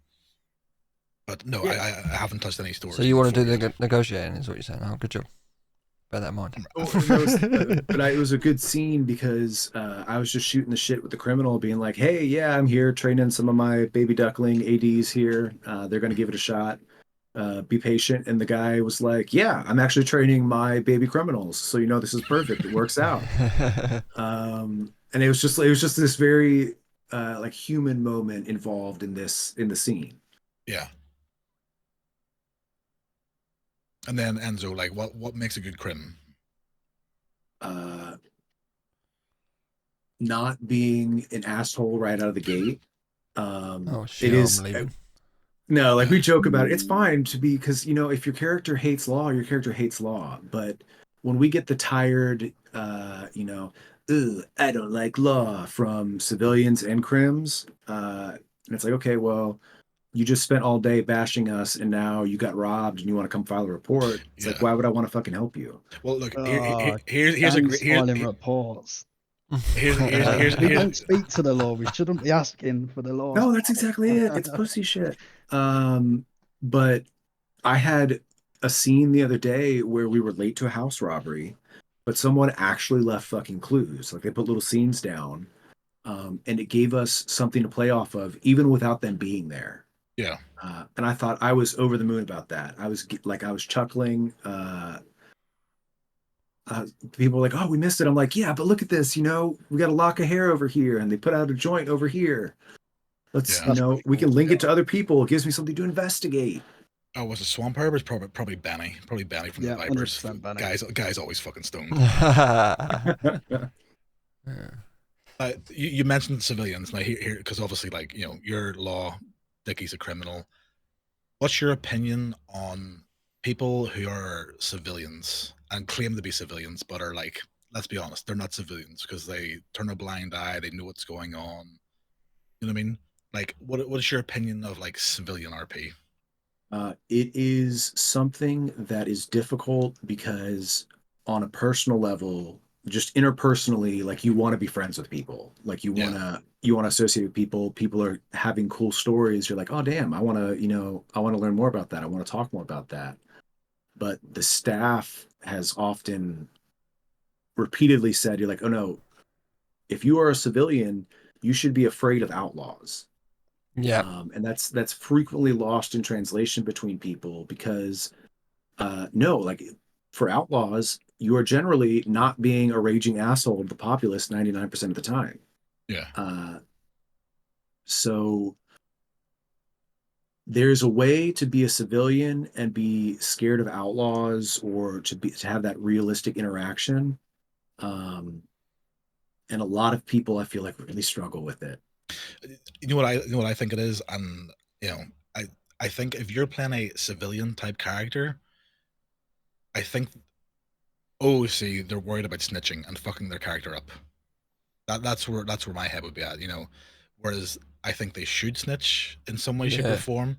But no, Yeah. I haven't touched any stores. So you want to do before the yet. negotiating, is what you're saying? Oh, good job. Bear that in mind. It was a good scene because I was just shooting the shit with the criminal, being like, "Hey, yeah, I'm here training some of my baby duckling ADs here. They're going to give it a shot. Be patient." And the guy was like, "Yeah, I'm actually training my baby criminals, so you know this is perfect. It works out." And it was just this very like human moment involved in the scene. Yeah. And then Enzo, like, what makes a good Crim? Not being an asshole right out of the gate. Oh shit! It is I'm leaving. no, like we joke about it. It's fine to be because you know if your character hates law, your character hates law. But when we get the tired, you know, "Ugh, I don't like law" from civilians and crims, and it's like, okay, well, you just spent all day bashing us, and now you got robbed, and you want to come file a report. It's like, Yeah. why would I want to fucking help you? Well, look, Oh, here's a gangs great filing reports. here's We don't speak to the law. We shouldn't be asking for the law. No, that's exactly it. It's pussy shit. But I had a scene the other day where we were late to a house robbery, but someone actually left fucking clues. Like they put little scenes down, and it gave us something to play off of, even without them being there. Yeah. And I thought I was over the moon about that. I was chuckling. People were like, "Oh, we missed it." I'm like, "Yeah, but look at this. You know, we got a lock of hair over here, and they put out a joint over here. Let's, Yeah. you That's know, pretty we cool. can link it to other people. It gives me something to investigate." Oh, was it Swamp Herb? It's probably Benny. Probably Benny from Yeah, the Vipers. 100% Benny. Guys always fucking stoned. Yeah. You mentioned civilians. Now here, because obviously, like, you know, your law, Dickie's a criminal. What's your opinion on people who are civilians and claim to be civilians, but are like, let's be honest, they're not civilians because they turn a blind eye, they know what's going on. You know what I mean? Like, what is your opinion of like civilian RP? It is something that is difficult because, on a personal level, just interpersonally, like you want to be friends with people, like Yeah. you want to associate with people. People are having cool stories. You're like, oh damn, I want to, you know, I want to learn more about that. I want to talk more about that. But the staff has often repeatedly said, you're like, oh no, if you are a civilian, you should be afraid of outlaws. Yeah. And that's frequently lost in translation between people because no, like for outlaws, you are generally not being a raging asshole of the populace 99% of the time. Yeah. So there's a way to be a civilian and be scared of outlaws or to have that realistic interaction. And a lot of people I feel like really struggle with it. You know what I think it is, and you know, I think if you're playing a civilian type character, I think see they're worried about snitching and fucking their character up. That's where my head would be at, you know. Whereas I think they should snitch in some way, shape, or Yeah. form.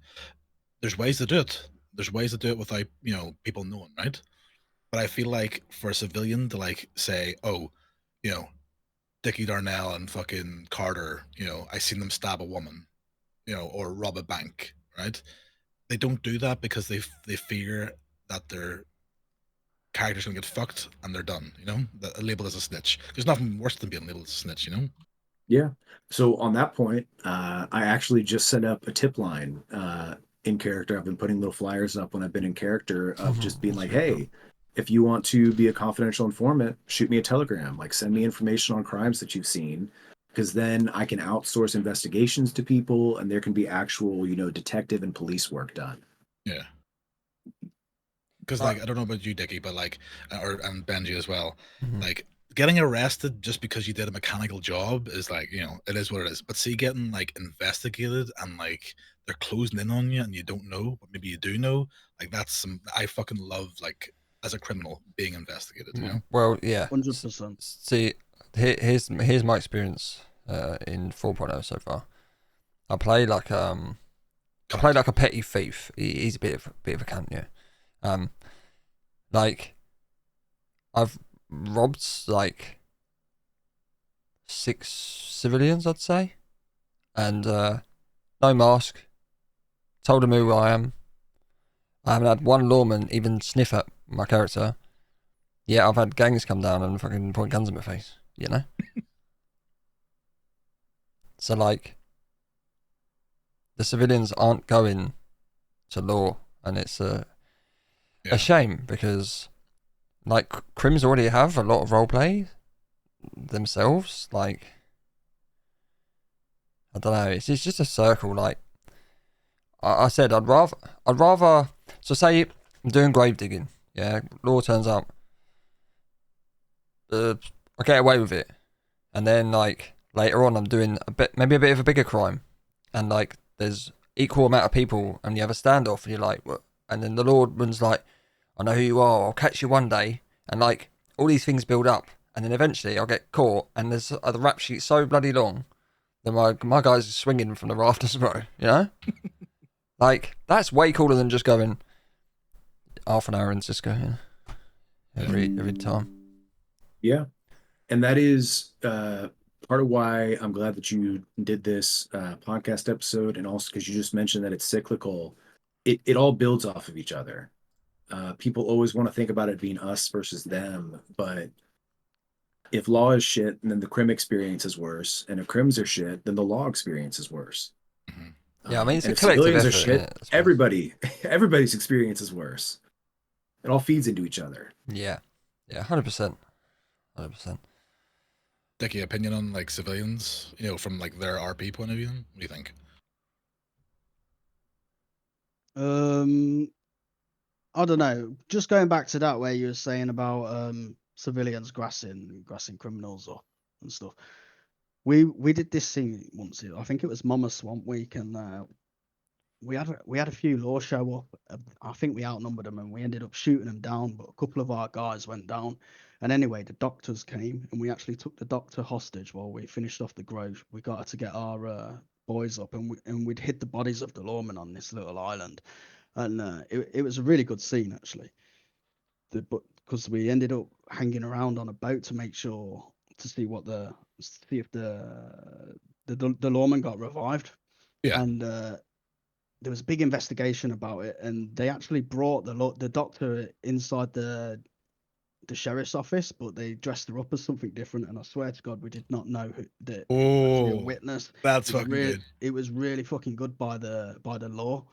There's ways to do it. There's ways to do it without, you know, people knowing, right? But I feel like for a civilian to like say, oh, you know, Dickie Darnell and fucking Carter, you know, I seen them stab a woman, you know, or rob a bank, right? They don't do that because they fear that their character's gonna get fucked and they're done, you know? Labeled as a snitch. There's nothing worse than being labeled as a snitch, you know? Yeah. So on that point, I actually just set up a tip line in character. I've been putting little flyers up when I've been in character of just being like, really hey, cool. if you want to be a confidential informant, shoot me a telegram. Like send me information on crimes that you've seen. Because then I can outsource investigations to people and there can be actual, you know, detective and police work done. Yeah. Because like I don't know about you, Dickie, but like and Benji as well. Like getting arrested just because you did a mechanical job is like, you know, it is what it is. But see, getting like investigated and like they're closing in on you and you don't know, but maybe you do know, like that's some I fucking love like as a criminal being investigated, you know? Well, yeah. 100%. See, here's my experience in 4.0 so far. I play like a petty thief. He's a bit of a cunt, yeah. Like I've robbed like 6 civilians, I'd say, and no mask. Told them who I am. I haven't had one lawman even sniff at my character. Yeah, I've had gangs come down and fucking point guns in my face, you know? So, like, the civilians aren't going to law, and it's a shame because, like, Crims already have a lot of roleplay themselves. Like, I don't know, it's just a circle. Like, I said, I'd rather, so say I'm doing grave digging, yeah, law turns up, I get away with it, and then like later on I'm doing maybe a bit of a bigger crime, and like there's equal amount of people, and you have a standoff, and you're like, what? And then the Lordman's like, I know who you are, I'll catch you one day, and like all these things build up, and then eventually I'll get caught, and there's the rap sheet so bloody long that my guys are swinging from the rafters, bro, you know? Like that's way cooler than just going half an hour in Cisco, you know? Every time. Yeah. And that is part of why I'm glad that you did this podcast episode, and also because you just mentioned that it's cyclical. It all builds off of each other. People always want to think about it being us versus them, but if law is shit, then the Crim experience is worse, and if Crims are shit, then the law experience is worse. Yeah, I mean it's and a if collective civilians effort. are shit, everybody's experience is worse. It all feeds into each other. Yeah, 100%. Dickie, opinion on like civilians, you know, from like their RP point of view? What do you think? I don't know. Just going back to that where you were saying about civilians grassing criminals up and stuff. We did this thing once. I think it was Mama Swamp Week, and we had a few law show up. I think we outnumbered them, and we ended up shooting them down. But a couple of our guys went down. And anyway, the doctors came, and we actually took the doctor hostage while we finished off the grove. We got her to get our boys up, and we'd hid the bodies of the lawmen on this little island, and it was a really good scene actually. But because we ended up hanging around on a boat to make sure to see if the lawman got revived. Yeah. And there was a big investigation about it, and they actually brought the doctor inside the the sheriff's office, but they dressed her up as something different. And I swear to God, we did not know that it was actually a witness. That's fucking good. It was really fucking good by the law,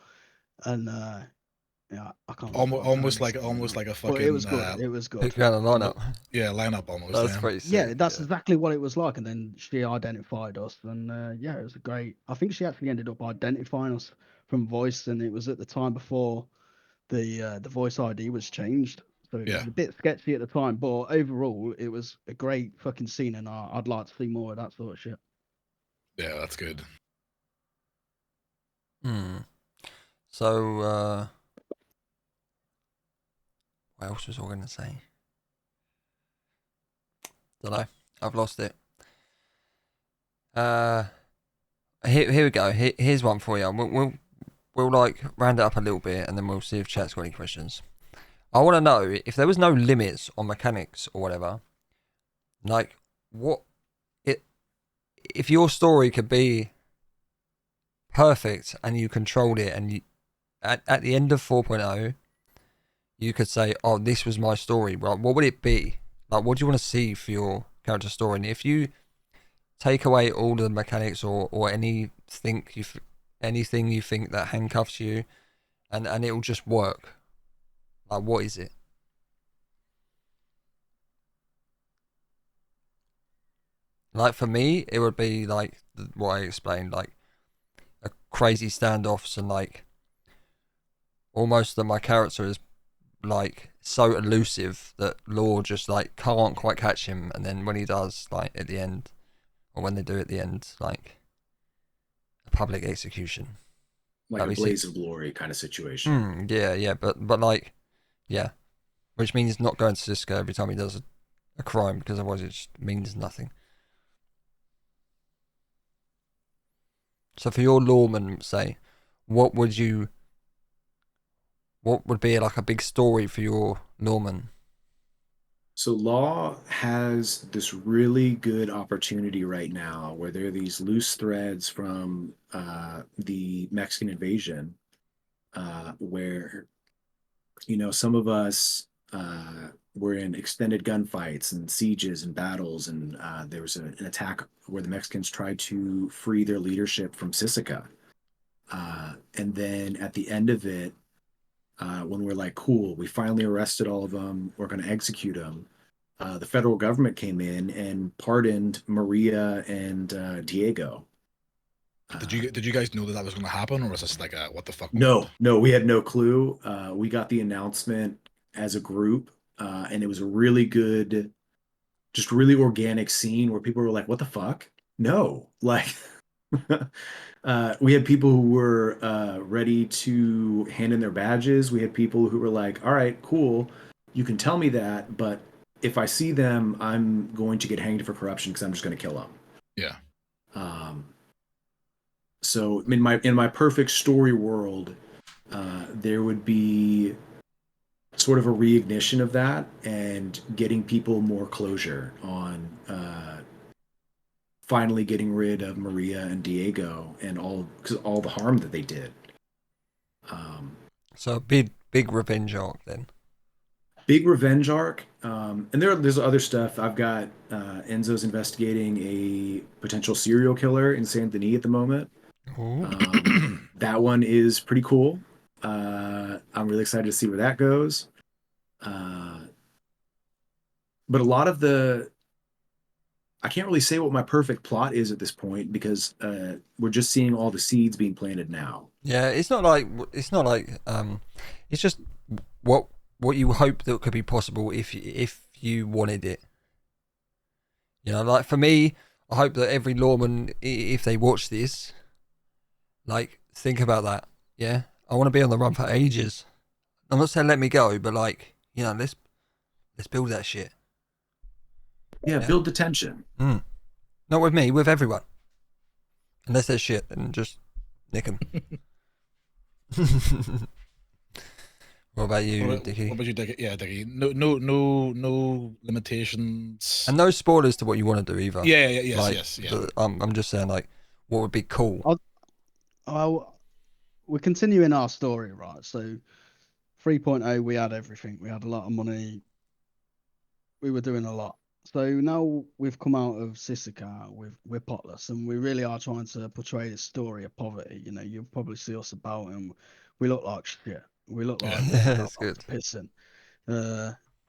and yeah, I can't. Almost like a fucking. But it was good. It was good. Pick around the lineup. Yeah, lineup almost. That's pretty sick. Yeah, that's exactly what it was like. And then she identified us, and yeah, it was great. I think she actually ended up identifying us from voice, and it was at the time before the voice ID was changed. So it was a bit sketchy at the time, but overall, it was a great fucking scene, and I'd like to see more of that sort of shit. Yeah, that's good. So, what else was I going to say? Don't know. I've lost it. Here we go. Here's one for you. We'll like round it up a little bit, and then we'll see if chat's got any questions. I want to know if there was no limits on mechanics or whatever. Like, if your story could be perfect and you controlled it, and you at the end of 4.0, you could say, "Oh, this was my story." Right? What would it be? Like, what do you want to see for your character story? And if you take away all the mechanics or anything you think that handcuffs you, and it'll just work. Like, what is it? Like, for me, it would be like what I explained, like a crazy standoffs, and like almost that my character is like so elusive that Law just like can't quite catch him, and then when he does, like at the end, or when they do at the end, like a public execution, like a blaze of glory kind of situation. Yeah, but like, yeah, which means not going to Cisco every time he does a crime, because otherwise it just means nothing. So for your lawman, say, what would be like a big story for your lawman? So Law has this really good opportunity right now where there are these loose threads from the Mexican invasion, where, you know, some of us were in extended gunfights and sieges and battles, and there was an attack where the Mexicans tried to free their leadership from Sisika. And then at the end of it, when we're like, cool, we finally arrested all of them, we're going to execute them. The federal government came in and pardoned Maria and Diego. Did you guys know that was going to happen, or was this like a what the fuck? No, we had no clue. We got the announcement as a group, and it was a really good, just really organic scene where people were like, "What the fuck?" No, like. We had people who were ready to hand in their badges. We had people who were like, all right, cool. You can tell me that, but if I see them, I'm going to get hanged for corruption because I'm just going to kill them. Yeah. So in my perfect story world, there would be sort of a reignition of that and getting people more closure on finally getting rid of Maria and Diego and all the harm that they did. So a big revenge arc then. Big revenge arc, and there's other stuff. I've got Enzo's investigating a potential serial killer in Saint Denis at the moment. That one is pretty cool. I'm really excited to see where that goes. But a lot of I can't really say what my perfect plot is at this point because we're just seeing all the seeds being planted now. Yeah, it's not like it's just what you hope that could be possible if you wanted it. You know, like for me, I hope that every lawman, if they watch this, like think about that. Yeah, I want to be on the run for ages. I'm not saying let me go, but like, you know, let's build that shit. Yeah, build the tension. Not with me, with everyone. Unless they're shit, then just nick them. What about you, Dickie? What about you, Dickie? Yeah, Dickie. No limitations. And no spoilers to what you want to do either. Yes, like, yes, yeah. I'm just saying, like, what would be cool? We're continuing our story, right? So 3.0, we had everything. We had a lot of money. we were doing a lot. So now we've come out of Sissika, we're potless, and we really are trying to portray this story of poverty. You know, you'll probably see us about, and we look like shit. We look like Yeah, it's good. pissing.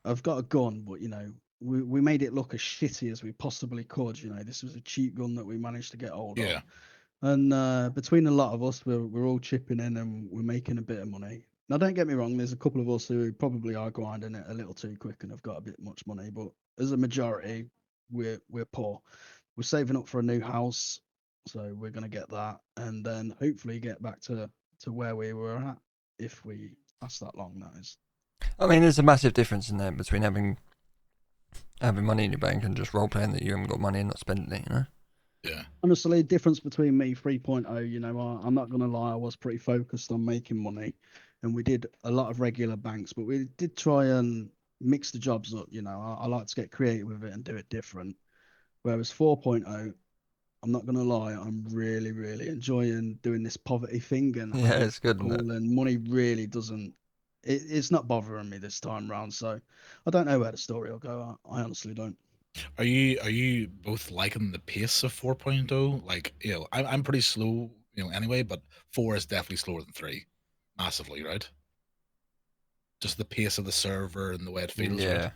I've got a gun, but you know, we made it look as shitty as we possibly could. You know, this was a cheap gun that we managed to get hold of. Yeah. And between a lot of us, we're all chipping in and we're making a bit of money. Now, don't get me wrong, there's a couple of us who probably are grinding it a little too quick and have got a bit much money, but as a majority, we're poor. We're saving up for a new house, so we're gonna get that, and then hopefully get back to where we were at if we last that long. That is. I mean, there's a massive difference in there between having money in your bank and just role playing that you haven't got money and not spending it. You know. Yeah. Honestly, the difference between me 3.0, you know, I'm not gonna lie, I was pretty focused on making money, and we did a lot of regular banks, but we did try and mix the jobs up. You know, I like to get creative with it and do it different. Whereas 4.0, I'm not gonna lie, I'm really, really enjoying doing this poverty thing, and Yeah, it's good. Isn't it? and money really doesn't. It's not bothering me this time round, so I don't know where the story will go. I honestly don't. Are you both liking the pace of 4.0? Like, you know, I'm pretty slow, you know, anyway, but 4 is definitely slower than 3, massively, right? Just the pace of the server and the way it feels. Yeah. Right?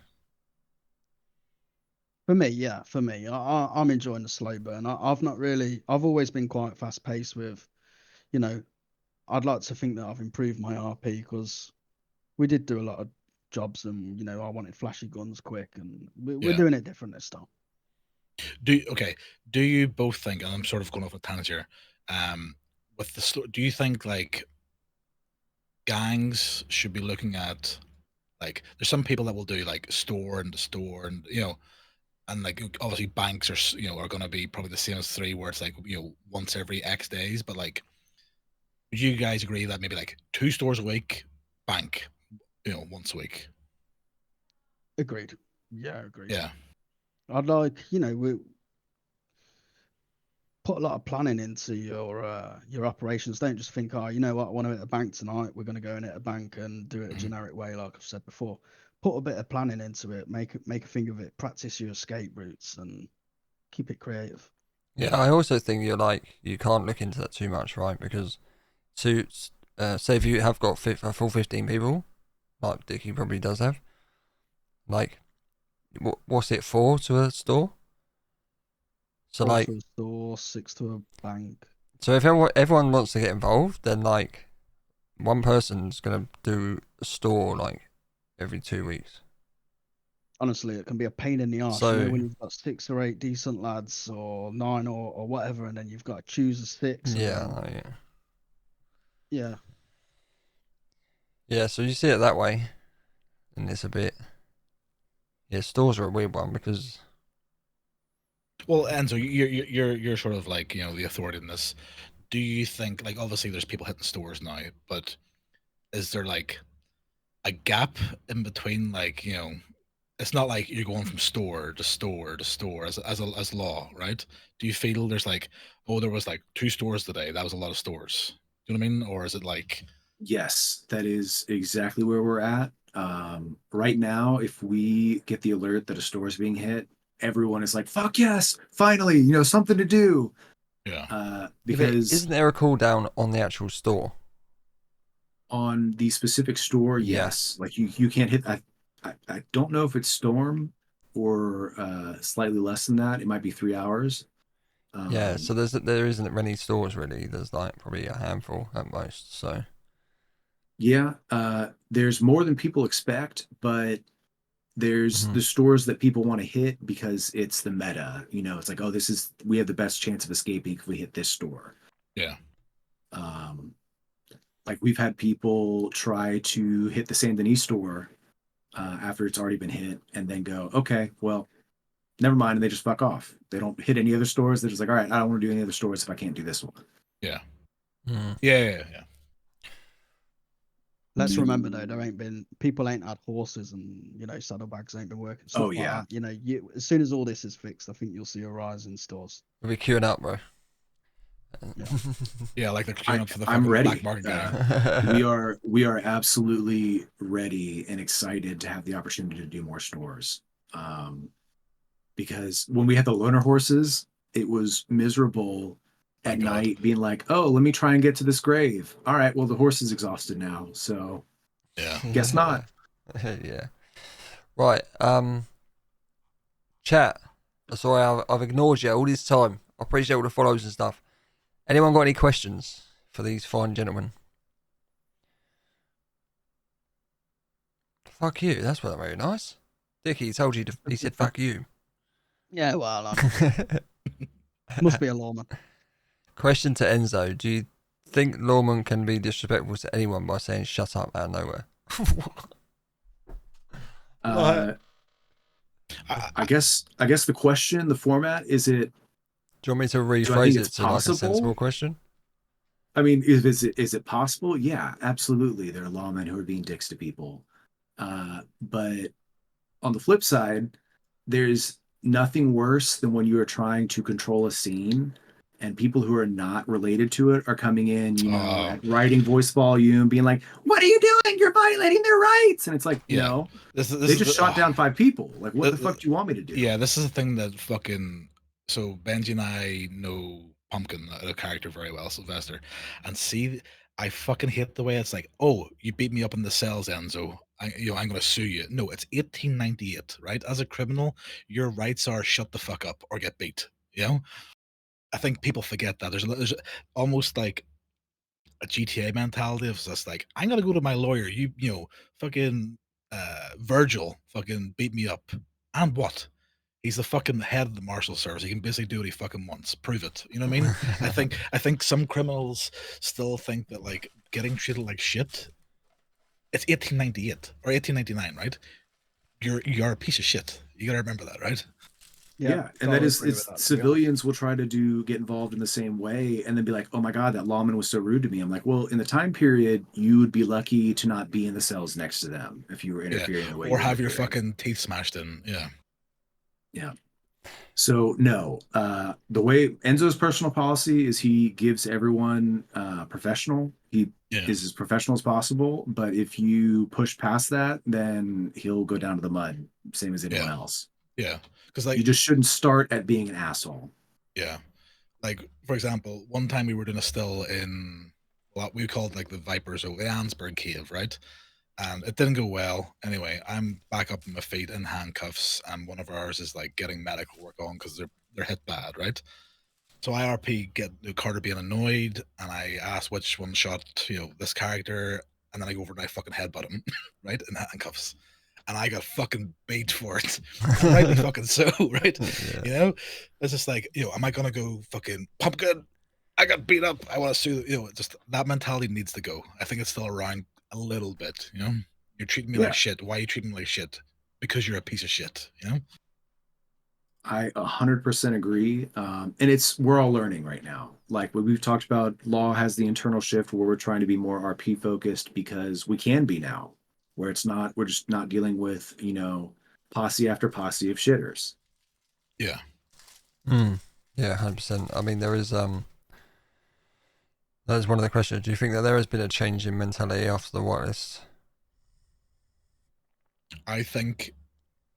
For me, yeah, for me, I'm enjoying the slow burn. I've always been quite fast paced with, you know, I'd like to think that I've improved my RP because we did do a lot of jobs and, you know, I wanted flashy guns quick, and we're doing it different this time. Do you both think, and I'm sort of going off a tangent here, with the do you think like gangs should be looking at, like, there's some people that will do like store and you know, and like obviously banks are, you know, are going to be probably the same as 3, where it's like, you know, once every X days, but like, would you guys agree that maybe like 2 stores a week, bank, you know, once a week? Agreed. Yeah, agreed. Yeah. I'd like, you know, we put a lot of planning into your operations. Don't just think, oh, you know what, I want to hit a bank tonight. We're going to go in at a bank and do it a generic way, like I've said before. Put a bit of planning into it. Make a thing of it. Practice your escape routes and keep it creative. Yeah, I also think you can't look into that too much, right? Because say if you have got a full 15 people, like Dickie probably does have, like, what's it for to a store? So 4 like, to a store, 6 to a bank. So if everyone wants to get involved, then like one person's gonna do a store like every 2 weeks. Honestly, it can be a pain in the arse. So, you know, when you've got 6 or 8 decent lads, or 9 or whatever, and then you've got to choose a 6. Yeah, Yeah. Yeah, so you see it that way, and it's a bit. Yeah, stores are a weird one because. Well, Enzo, you're sort of like, you know, the authority in this. Do you think, like, obviously there's people hitting stores now, but is there like a gap in between, like, you know, it's not like you're going from store to store to store as law, right? Do you feel there's like, oh, there was like 2 stores today, that was a lot of stores? Do you know what I mean? Or is it like? Yes, that is exactly where we're at. Right now, if we get the alert that a store is being hit, everyone is like, fuck yes, finally, you know, something to do. Yeah. Because isn't there a cooldown on the actual store? On the specific store, yes. Like you can't hit. I don't know if it's storm or slightly less than that. It might be 3 hours. Yeah, so there isn't many stores really. There's like probably a handful at most. So yeah, there's more than people expect, but there's the stores that people want to hit because it's the meta. You know, it's like, oh, we have the best chance of escaping if we hit this store. Yeah. Like we've had people try to hit the Saint Denis store after it's already been hit, and then go, okay, well, never mind, and they just fuck off. They don't hit any other stores. They're just like, all right, I don't want to do any other stores if I can't do this one. Yeah. Yeah. Let's remember though, people ain't had horses, and you know, saddlebags ain't been working. Oh yeah. Like you know, as soon as all this is fixed, I think you'll see a rise in stores. We'll be queuing up, bro. Yeah, like they're queuing up for the I'm ready. black market guy. We are absolutely ready and excited to have the opportunity to do more stores. Because when we had the loner horses, it was miserable at night being like, oh, let me try and get to this grave. All right, well, the horse is exhausted now, so yeah, guess not. Yeah. Right. Chat. Sorry, I've ignored you all this time. I appreciate all the follows and stuff. Anyone got any questions for these fine gentlemen? Fuck you. That's not very nice. Dickie told you to. He said, "Fuck you." Yeah, well, must be a lawman. Question to Enzo: do you think lawmen can be disrespectful to anyone by saying "shut up" out of nowhere? I guess the question, the format, is it? Do you want me to rephrase it to like a sensible question? I mean, is it possible? Yeah, absolutely. There are lawmen who are being dicks to people. But on the flip side, there's nothing worse than when you are trying to control a scene and people who are not related to it are coming in, at writing voice volume, being like, what are you doing? You're violating their rights. And it's like, no, they just shot down 5 people. Like, what the fuck do you want me to do? Yeah, this is the thing that fucking... So Benji and I know Pumpkin, the character, very well, Sylvester. And see, I fucking hate the way it's like, oh, you beat me up in the cells, Enzo. I'm going to sue you. No, it's 1898, right? As a criminal, your rights are shut the fuck up or get beat. I think people forget that. There's almost like a GTA mentality of just like, I'm gonna go to my lawyer. Fucking Virgil fucking beat me up. And what? He's the fucking head of the marshal service. He can basically do what he fucking wants. Prove it. You know what I mean? I think some criminals still think that like getting treated like shit. It's 1898 or 1899, right? You're a piece of shit. You gotta remember that, right? Yeah, and that is, it's civilians will try to get involved in the same way and then be like, oh my God, that lawman was so rude to me. I'm like, well, in the time period, you would be lucky to not be in the cells next to them if you were interfering in the way or have your fucking teeth smashed in. Yeah. So no, the way Enzo's personal policy is he gives everyone professional. He is as professional as possible. But if you push past that, then he'll go down to the mud, same as anyone else. Yeah, because like you just shouldn't start at being an asshole. Yeah, like for example, one time we were doing a still in what we called like the Vipers or the Ansberg Cave, right? And it didn't go well. Anyway, I'm back up on my feet in handcuffs, and one of ours is like getting medical work on because they're hit bad, right? So IRP get Carter being annoyed, and I ask which one shot this character, and then I go over and I fucking headbutt him, right, in handcuffs, and I got fucking beat for it, rightly fucking so, right? It's just like, am I gonna go fucking Pumpkin? I got beat up. I want to sue. Just that mentality needs to go. I think it's still around a little bit. You're treating me like shit. Why are you treating me like shit? Because you're a piece of shit. I 100% agree. And we're all learning right now. Like what we've talked about, law has the internal shift where we're trying to be more RP focused because we can be now, where we're just not dealing with, posse after posse of shitters. Yeah. Yeah, 100%. I mean, that is one of the questions. Do you think that there has been a change in mentality after the whitelist? I think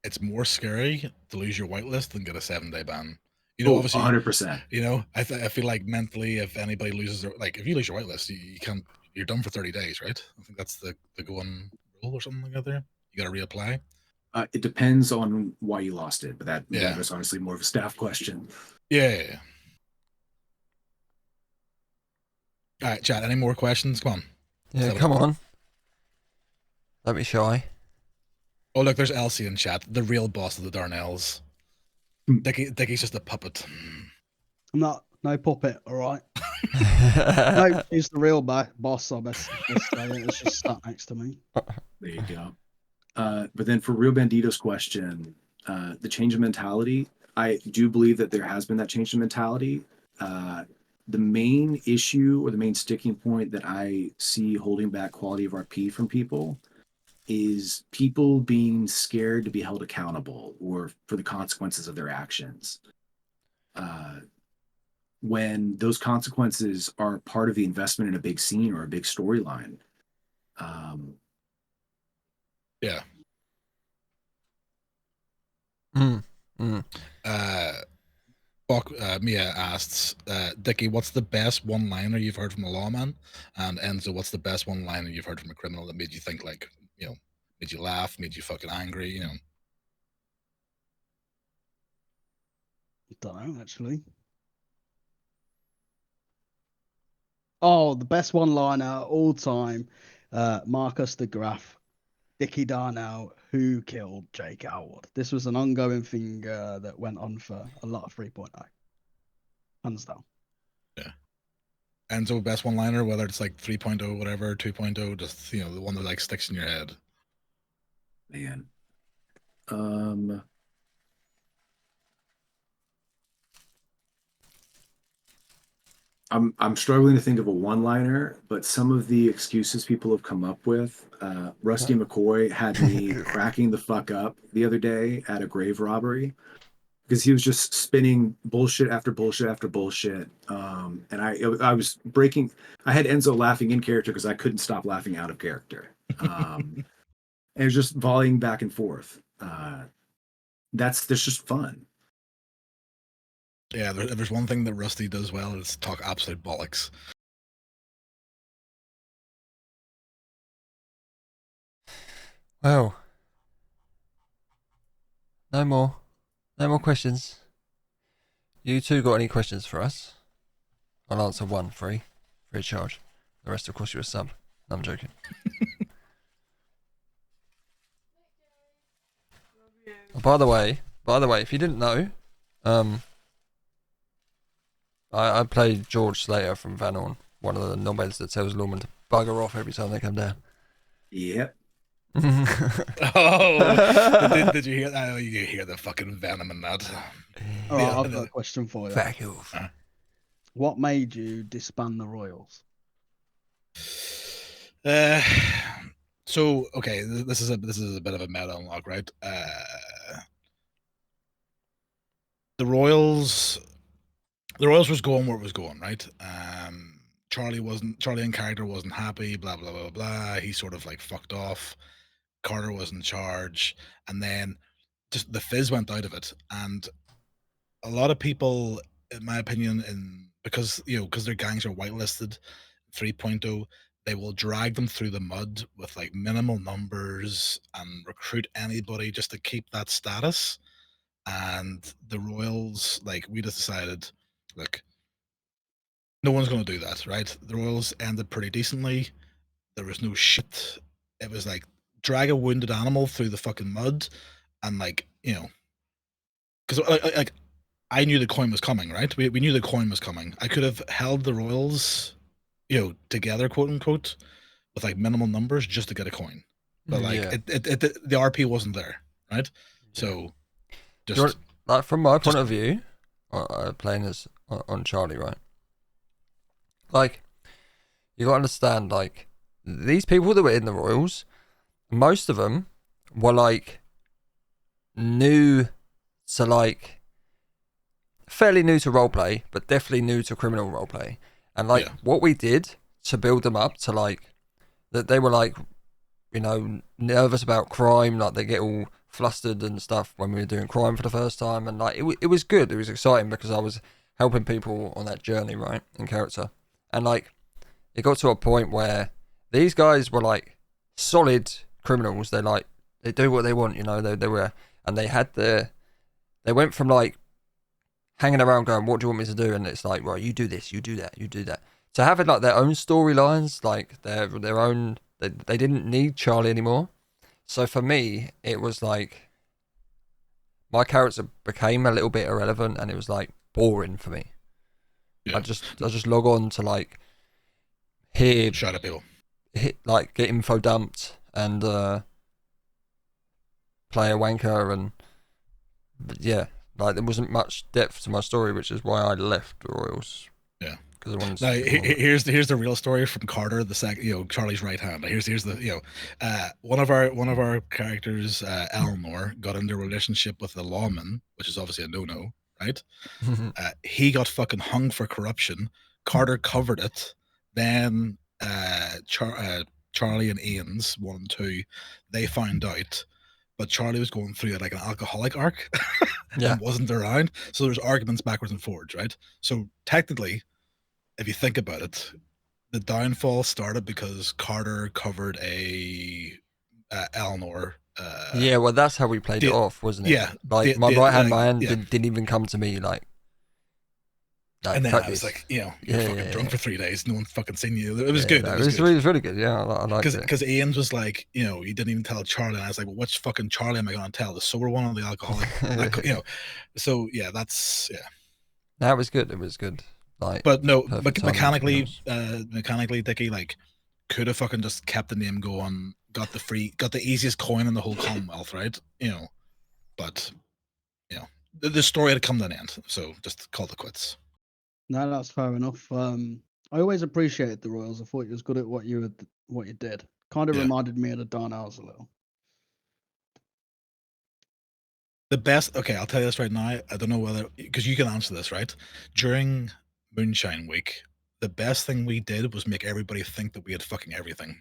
it's more scary to lose your whitelist than get a 7-day ban. Obviously, 100%. I feel like mentally, if anybody loses if you lose your whitelist, you're done for 30 days, right? I think that's the going rule or something like that. You got to reapply. It depends on why you lost it, but that is honestly more of a staff question. Yeah. All right, chat. Any more questions? Come on. Yeah, come on. Don't be shy. Oh, look, there's Elsie in chat, the real boss of the Darnells. Dickie's just a puppet. I'm not no puppet, all right? No, he's the real boss of us. It's just sat next to me. There you go. But then for Real Bandito's question, the change of mentality, I do believe that there has been that change in mentality. The main issue or the main sticking point that I see holding back quality of RP from people is people being scared to be held accountable or for the consequences of their actions. When those consequences are part of the investment in a big scene or a big storyline. Yeah. Mia asks, Dickie, what's the best one-liner you've heard from a lawman? And Enzo, what's the best one-liner you've heard from a criminal that made you think, like, you know, made you laugh, made you fucking angry, you know? I don't know, actually. Oh, the best one-liner all time. Marcus the Graph, Dickie Darnell, who killed Jake Elwood. This was an ongoing thing that went on for a lot of 3.0. Hands down. Yeah. Enzo, best one-liner, whether it's like 3.0, whatever, 2.0, just, you know, the one that like sticks in your head. Man. I'm struggling to think of a one-liner, but some of the excuses people have come up with. Rusty McCoy had me cracking the fuck up the other day at a grave robbery because he was just spinning bullshit after bullshit after bullshit. And I was breaking. I had Enzo laughing in character because I couldn't stop laughing out of character. And it was just volleying back and forth. That's just fun. Yeah, there's one thing that Rusty does well, is talk absolute bollocks. Well, no more questions. You two got any questions for us? I'll answer one free of charge. The rest will cost you a sub. No, I'm joking. Oh, by the way, if you didn't know, I played George Slater from Van Horn, one of the nomads that tells lawmen to bugger off every time they come down. Yep. Oh, did you hear that? Oh, you hear the fucking venom in that. Oh, yeah, I've got a question for you. Back off. What made you disband the Royals? So okay, this is a bit of a meta unlock, right? The Royals was going where it was going, right? Charlie in character wasn't happy, blah blah blah blah. He sort of like fucked off. Carter was in charge, and then just the fizz went out of it. And a lot of people, in my opinion, because their gangs are whitelisted 3.0, they will drag them through the mud with like minimal numbers and recruit anybody just to keep that status. And the Royals, like, we just decided, look, no one's going to do that, right? The Royals ended pretty decently. There was no shit. It was like drag a wounded animal through the fucking mud, and like, because like I knew the coin was coming, right? We knew the coin was coming. I could have held the Royals, together, quote unquote, with like minimal numbers just to get a coin, but like the RP wasn't there, right? So just like from my point of view, playing as on Charlie, right? Like, you gotta understand, like, these people that were in the Royals, most of them were like new to like fairly new to roleplay, but definitely new to criminal roleplay. And like what we did to build them up to like that, they were like, nervous about crime, like they get all flustered and stuff when we were doing crime for the first time, and like it was good, it was exciting because I was helping people on that journey, right, in character. And like it got to a point where these guys were like solid criminals. They do what they want, they were, and they went from like hanging around going, what do you want me to do? And it's like, right, you do this, you do that, you do that. To having like their own storylines, like their own, they didn't need Charlie anymore. So for me, it was like my character became a little bit irrelevant, and it was like boring for me. Yeah. I just log on to like hear, shut up, people, like get info dumped and play a wanker, and yeah, like there wasn't much depth to my story, which is why I left the Royals. Yeah. Now, here's the real story from Carter, the second, Charlie's right hand. Here's the one of our characters, Eleanor, got into a relationship with a lawman, which is obviously a no-no, right? He got fucking hung for corruption. Carter covered it. Then Charlie and Ian's 1 and 2, they found out. but Charlie was going through like an alcoholic arc Yeah. and wasn't around. So there's arguments backwards and forwards, right? So technically, if you think about it, the downfall started because Carter covered a Eleanor. Yeah, well, that's how we played it off, wasn't it? Yeah, like my right hand man yeah. didn't even come to me like. And then I was this. like, you know, you're fucking drunk for 3 days. No one fucking seen you. It was good. No, it was good. It was really good. Yeah, I liked it. Because Ian's was like, you know, you didn't even tell Charlie. And I was like, well, which fucking Charlie am I going to tell? The sober one or the alcoholic? You know, so yeah, that's That was good. It was good. Like, but no, mechanically, Dickie like could have fucking just kept the name going, got the easiest coin in the whole Commonwealth, right? You know, but you know, the story had come to an end, so just call it quits. No, that's fair enough. I always appreciated the Royals. I thought you was good at what you did. Kind of reminded me of the Darnells a little. The best, okay, I'll tell you this right now. I don't know whether, because you can answer this, right? During Moonshine Week, the best thing we did was make everybody think that we had fucking everything.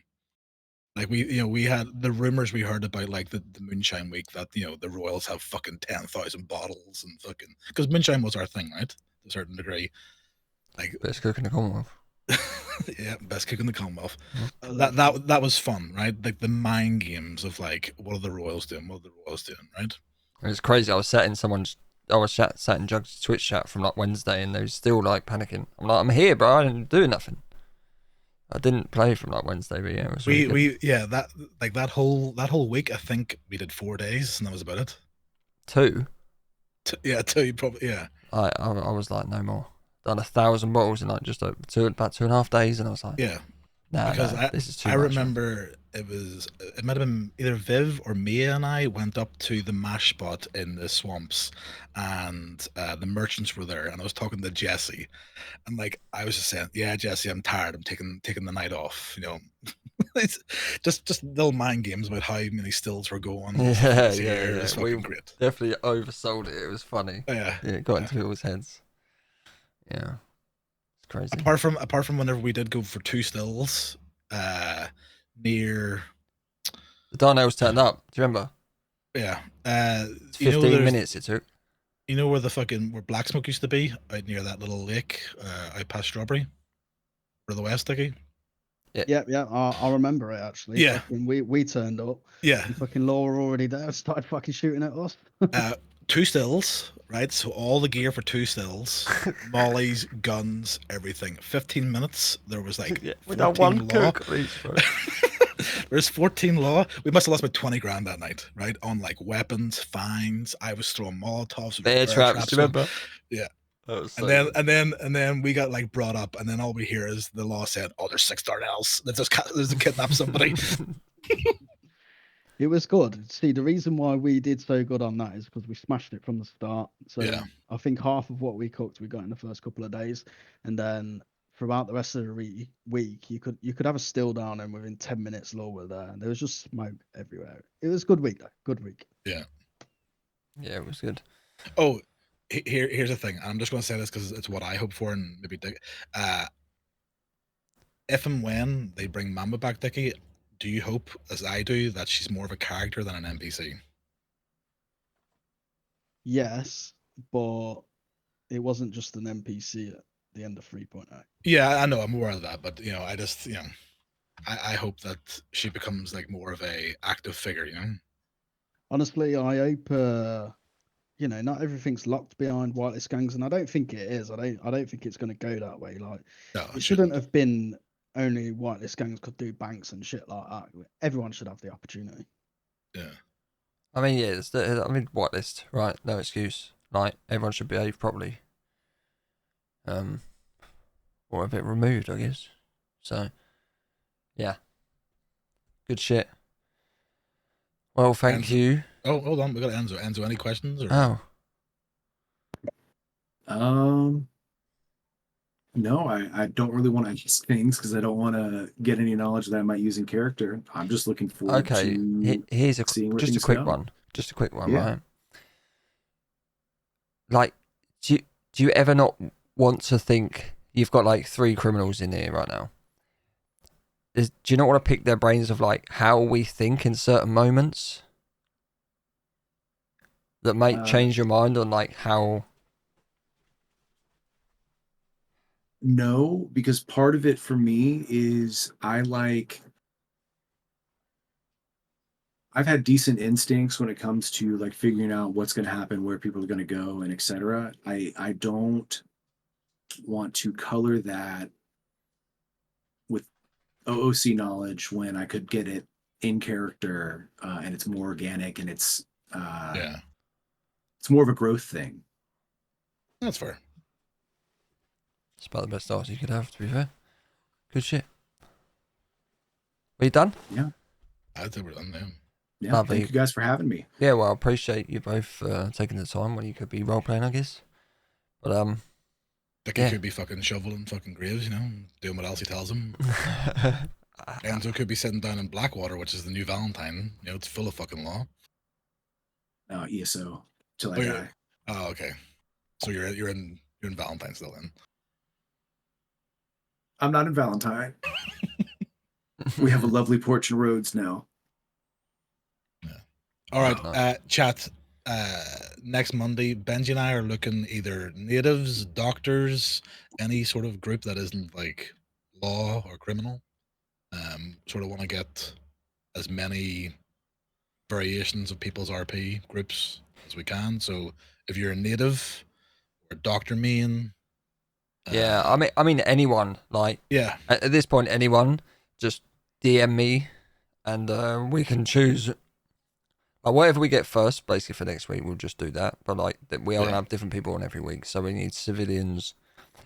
Like we had the rumors we heard about like the Moonshine Week that, you know, the Royals have fucking 10,000 bottles and fucking, because Moonshine was our thing, right? To a certain degree. Like best cook in the Commonwealth. Yeah, best cook in the Commonwealth. That was fun, right? Like the mind games of like, what are the Royals doing? What are the Royals doing, right? It was crazy. I was sat in Jug's Twitch chat from like Wednesday, and they were still like panicking. I'm like, I'm here, bro. I didn't do nothing. I didn't play from like Wednesday, but yeah, it was really good. that whole week. I think we did 4 days, and that was about it. Two. Two. Probably. Yeah. I was like, no more. Done 1,000 bottles in like just about 2.5 days, and I was like, yeah. Nah, because this is too I much. remember it might have been either Viv or Mia and I went up to the mash spot in the swamps, and the merchants were there, and I was talking to Jesse, and like I was just saying, yeah, Jesse, I'm tired. I'm taking the night off. You know, it's just little mind games about how many stills were going. Yeah. It was fucking great. Definitely oversold it. It was funny. Yeah, it got into people's heads. Yeah. Crazy. Apart from whenever we did go for 2 stills, near the Darnells turned up. Do you remember? Yeah. 15 minutes it took. You know where Black Smoke used to be, out near that little lake, out past Strawberry, for the west, Dickie. Yeah. I remember it actually. Yeah. We turned up. Yeah. And fucking Laura already there started fucking shooting at us. 2 stills, right? So all the gear for 2 stills, mollies, guns, everything. 15 minutes. There was like 14 law. There's 14 law. We must have lost about 20 grand that night, right? On like weapons, fines. I was throwing Molotovs, bear traps. Do you remember? Yeah. So and then we got like brought up, and then all we hear is the law said, "Oh, there's 6 Darnells. There's a kidnap somebody." It was good. See, the reason why we did so good on that is because we smashed it from the start. So yeah. I think half of what we cooked we got in the first couple of days, and then throughout the rest of the week, you could have a still down, and within 10 minutes, Law were there, and there was just smoke everywhere. It was a good week, though. Good week. Yeah. Yeah, it was good. Oh, here's the thing. I'm just going to say this because it's what I hope for, and maybe if and when they bring Mamba back, Dickie, do you hope, as I do, that she's more of a character than an NPC? Yes, but it wasn't just an NPC at the end of 3.0. Yeah, I know. I'm aware of that, but I just, I hope that she becomes like more of a active figure. Honestly, I hope. Not everything's locked behind whitelist gangs, and I don't think it is. I don't think it's going to go that way. Like, no, it shouldn't have been only whitelist gangs could do banks and shit like that. Everyone should have the opportunity. Yeah. I mean, yeah, whitelist, right? No excuse. Like, everyone should behave properly. Or a bit removed, I guess. So, yeah. Good shit. Well, thank you. Oh, hold on. We got Enzo. Enzo, any questions? Or... Oh. No, I don't really want to use things because I don't want to get any knowledge that I might use in character. I'm just looking forward to here's seeing where just a quick one. Just a quick one, right? Like, do you ever not want to think you've got like 3 criminals in here right now? Do you not want to pick their brains of like how we think in certain moments? that might change your mind on like how? No, because part of it for me is I've had decent instincts when it comes to like figuring out what's going to happen, where people are going to go, and etc. I don't want to color that with OOC knowledge when I could get it in character, and it's more organic, and it's more of a growth thing. That's fair. It's about the best art you could have, to be fair. Good shit. Are you done? Yeah. I think we're done now. Yeah. Lovely. Thank you guys for having me. Yeah, well, I appreciate you both taking the time when you could be role playing, I guess. But Dickie could be fucking shoveling fucking graves, you know, doing what else he tells him. Enzo could be sitting down in Blackwater, which is the new Valentine. You know, it's full of fucking law. ESO till I die. Oh, okay. So you're in Valentine still then. I'm not in Valentine. We have a lovely porch and roads now. Yeah. All right, chat. Next Monday, Benji and I are looking either natives, doctors, any sort of group that isn't like law or criminal. Sort of want to get as many variations of people's RP groups as we can. So if you're a native or doctor main, yeah, I mean anyone, like, at this point, anyone, just DM me, and we can choose. Whatever we get first, basically for next week, we'll just do that. But like, we are gonna have different people on every week, so we need civilians.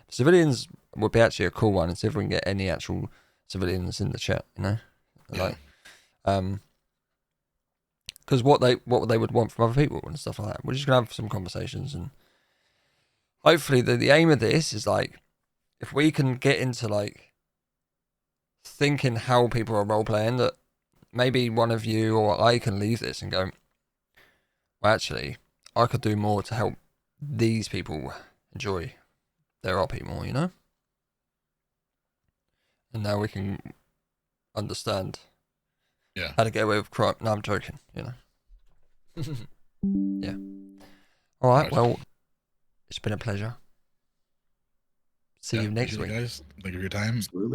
Civilians would be actually a cool one, and see if we can get any actual civilians in the chat. You know, like, because what they would want from other people and stuff like that. We're just gonna have some conversations, and hopefully the aim of this is like, if we can get into like thinking how people are role playing, that maybe one of you or I can leave this and go, well, actually, I could do more to help these people enjoy their RP more, you know? And now we can understand how to get away with crime. No, I'm joking, you know? Yeah. All right, well, it's been a pleasure. See you next week. Guys. Thank you for your time. Absolutely.